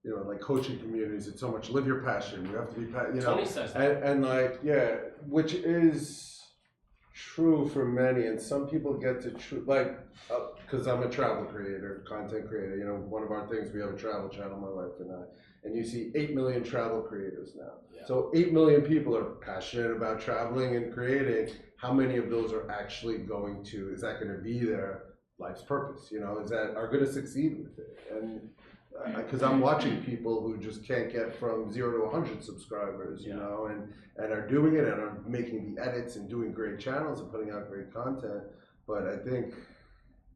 Speaker 6: like coaching communities, it's so much live your passion. You have to be,
Speaker 1: Tony says that.
Speaker 6: And like, yeah, which is true for many. And some people get to like, because I'm a travel creator, content creator. One of our things, we have a travel channel, my wife and I, and you see 8 million travel creators now. Yeah. So 8 million people are passionate about traveling and creating. How many of those are actually is that going to be their life's purpose? Are going to succeed with it? And because I'm watching people who just can't get from 0 to 100 subscribers, and are doing it and are making the edits and doing great channels and putting out great content. But I think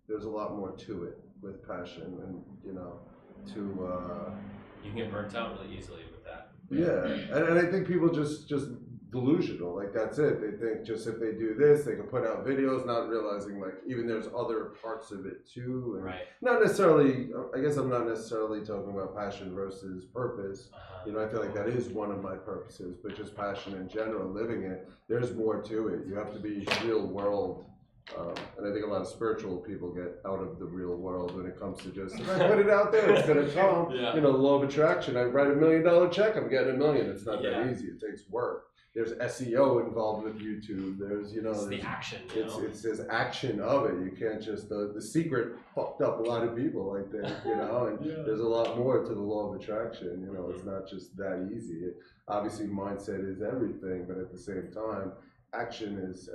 Speaker 6: there's a lot more to it with passion, and
Speaker 1: you can get burnt out really easily with that.
Speaker 6: Yeah, and I think people just delusional, like that's it. They think just if they do this, they can put out videos, not realizing like even there's other parts of it too. And
Speaker 1: right.
Speaker 6: Not necessarily, I guess I'm not necessarily talking about passion versus purpose. I feel like that is one of my purposes, but just passion in general, living it, there's more to it. You have to be real world. And I think a lot of spiritual people get out of the real world when it comes to just, if I put it out there, it's going to come.
Speaker 1: Yeah.
Speaker 6: Law of attraction. I write $1 million check, I'm getting $1 million. It's not that easy. It takes work. There's SEO involved with YouTube. There's,
Speaker 1: it's the action.
Speaker 6: It's this action of it. You can't just, the secret fucked up a lot of people, I think, and there's a lot more to the law of attraction. It's not just that easy. Obviously, mindset is everything, but at the same time, action is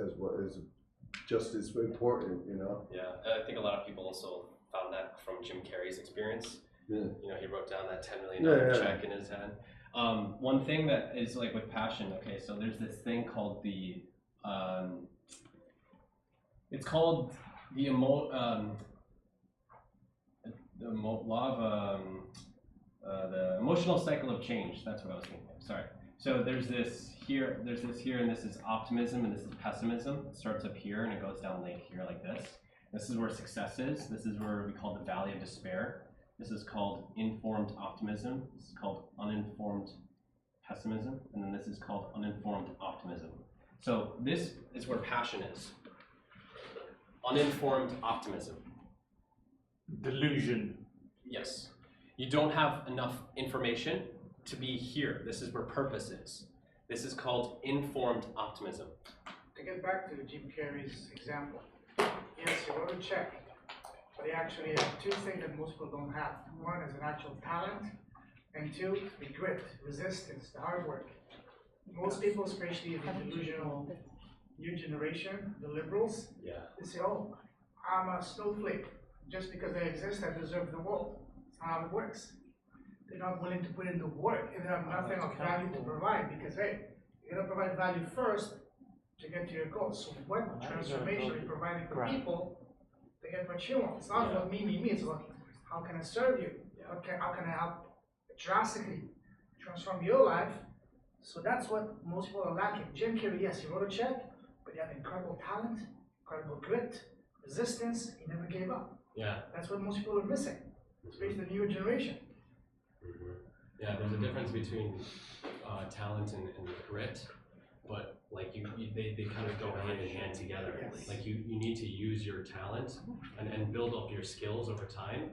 Speaker 6: just as important,
Speaker 1: Yeah, I think a lot of people also found that from Jim Carrey's experience.
Speaker 6: Yeah.
Speaker 1: He wrote down that $10 million check in his head. One thing that is like with passion, okay, so there's this thing called the the emotional cycle of change. That's what I was thinking of. Sorry. So there's this here, and this is optimism, and this is pessimism. It starts up here and it goes down like here, like this. This is where success is. This is where we call the valley of despair. This is called informed optimism. This is called uninformed pessimism. And then this is called uninformed optimism. So this is where passion is. Uninformed optimism.
Speaker 5: Delusion.
Speaker 1: Yes. You don't have enough information to be here. This is where purpose is. This is called informed optimism.
Speaker 9: To get back to Jim Carrey's example, yes, you wrote a check, but you actually have two things that most people don't have. One is an actual talent, and two, the grit, resistance, the hard work. Most people, especially the delusional new generation, the liberals, they say, oh, I'm a snowflake. Just because I exist, I deserve the world. That's not how it works. They're not willing to put in the work, and they have nothing of value to provide, because hey, you're gonna provide value first to get to your goals. So what transformation are you providing for people to get what you want? It's not about me, it's about how can I serve you? How can I help drastically transform your life? So that's what most people are lacking. Jim Carrey, yes, he wrote a check, but he had incredible talent, incredible grit, resistance. He never gave up.
Speaker 1: Yeah.
Speaker 9: That's what most people are missing, especially the newer generation.
Speaker 1: Yeah, there's a difference between talent and grit, but like they kind of go hand in hand together.
Speaker 9: Yes.
Speaker 1: Like you need to use your talent and build up your skills over time,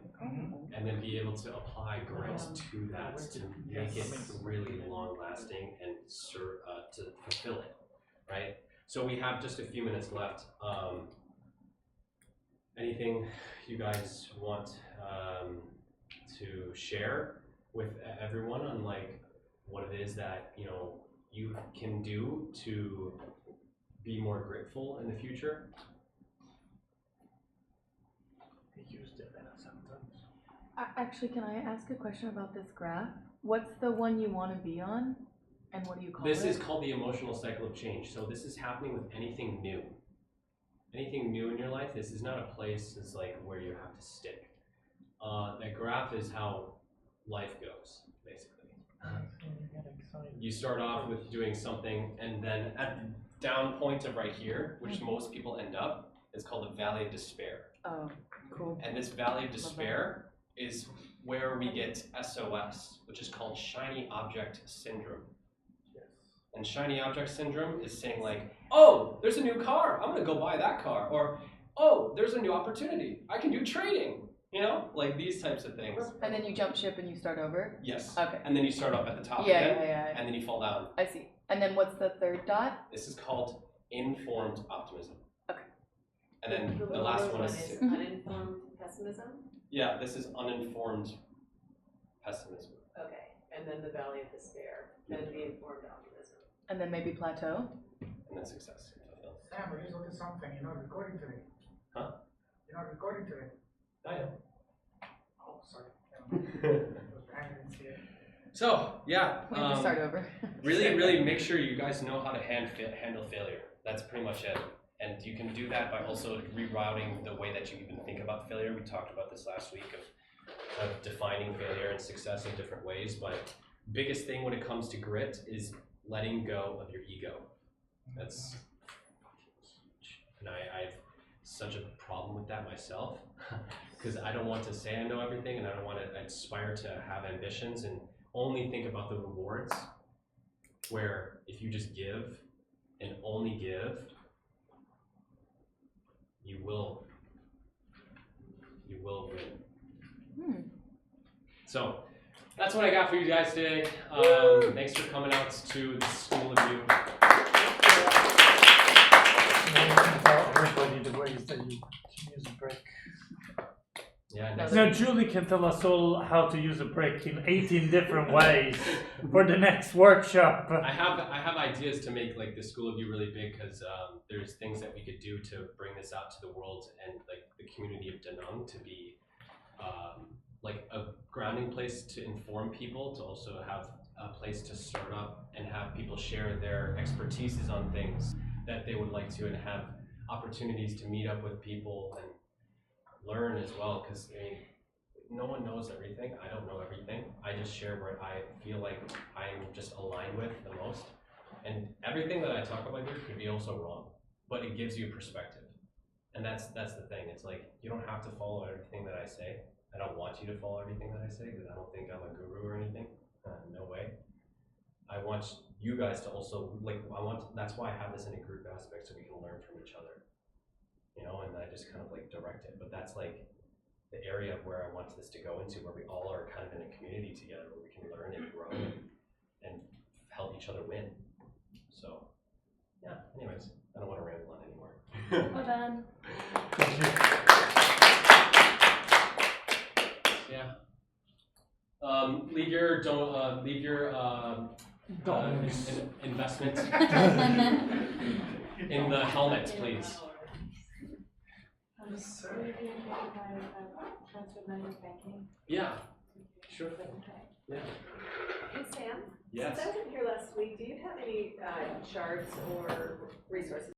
Speaker 1: and then be able to apply grit to that to make it really long lasting and to fulfill it, right? So we have just a few minutes left. Anything you guys want to share with everyone on like what it is that you can do to be more grateful in the future?
Speaker 5: He used it in a sentence.
Speaker 4: Actually, can I ask a question about this graph? What's the one you want to be on, and what do you call it?
Speaker 1: This is called the emotional cycle of change. So this is happening with anything new. Anything new in your life, this is not a place it's like where you have to stick. That graph is how life goes, basically. You start off with doing something, and then at the down point of right here, which most people end up, is called the Valley of Despair.
Speaker 4: Oh, cool.
Speaker 1: And this Valley of Despair is where we get SOS, which is called Shiny Object Syndrome. And Shiny Object Syndrome is saying like, oh, there's a new car, I'm gonna go buy that car. Or, oh, there's a new opportunity, I can do trading. Like these types of things.
Speaker 4: And then you jump ship and you start over?
Speaker 1: Yes.
Speaker 4: Okay.
Speaker 1: And then you start up at the top
Speaker 4: Yeah,
Speaker 1: again,
Speaker 4: yeah.
Speaker 1: and then you fall down.
Speaker 4: I see. And then what's the third dot?
Speaker 1: This is called informed optimism.
Speaker 4: Okay.
Speaker 1: And then the last one is
Speaker 2: uninformed pessimism.
Speaker 1: yeah, this is uninformed pessimism.
Speaker 2: Okay, and then the Valley of Despair, then the informed optimism.
Speaker 4: And then maybe plateau?
Speaker 1: And then success.
Speaker 9: Sam, we just look at something. You're not recording today.
Speaker 1: Huh?
Speaker 9: You're not recording today.
Speaker 1: I am.
Speaker 9: Oh, sorry. I didn't see it.
Speaker 1: So yeah,
Speaker 4: We have to start over.
Speaker 1: really make sure you guys know how to handle failure. That's pretty much it. And you can do that by also rerouting the way that you even think about failure. We talked about this last week of defining failure and success in different ways. But biggest thing when it comes to grit is letting go of your ego. That's huge. And I have such a problem with that myself because I don't want to say I know everything, and I don't want to aspire to have ambitions and only think about the rewards, where if you just give and only give, you will win. So that's what I got for you guys today. Thanks for coming out to the School of You.
Speaker 5: Tell everybody the ways that you use a brick.
Speaker 1: Yeah.
Speaker 5: Now Julie can tell us all how to use a brick in 18 different ways for the next workshop.
Speaker 1: I have ideas to make like the School of You really big, because there's things that we could do to bring this out to the world and like the community of Da Nang to be like a grounding place to inform people, to also have a place to start up and have people share their expertises on things that they would like to, and have opportunities to meet up with people and learn as well, because I mean, no one knows everything. I don't know everything. I just share where I feel like I'm just aligned with the most, and everything that I talk about here could be also wrong, but it gives you a perspective, and that's the thing. It's like you don't have to follow everything that I say. I don't want you to follow everything that I say, because I don't think I'm a guru or anything. No way. I want you guys to also that's why I have this in a group aspect, so we can learn from each other, and I just kind of like direct it. But that's like the area of where I want this to go into, where we all are kind of in a community together, where we can learn and grow and help each other win. So yeah, anyways, I don't want to ramble on anymore.
Speaker 8: Well done.
Speaker 1: Yeah. Leave your investment in the helmet, please. Yeah, sure thing. Yeah.
Speaker 2: Hey Sam,
Speaker 1: Yes.
Speaker 2: since I wasn't here last week, do you have any charts or resources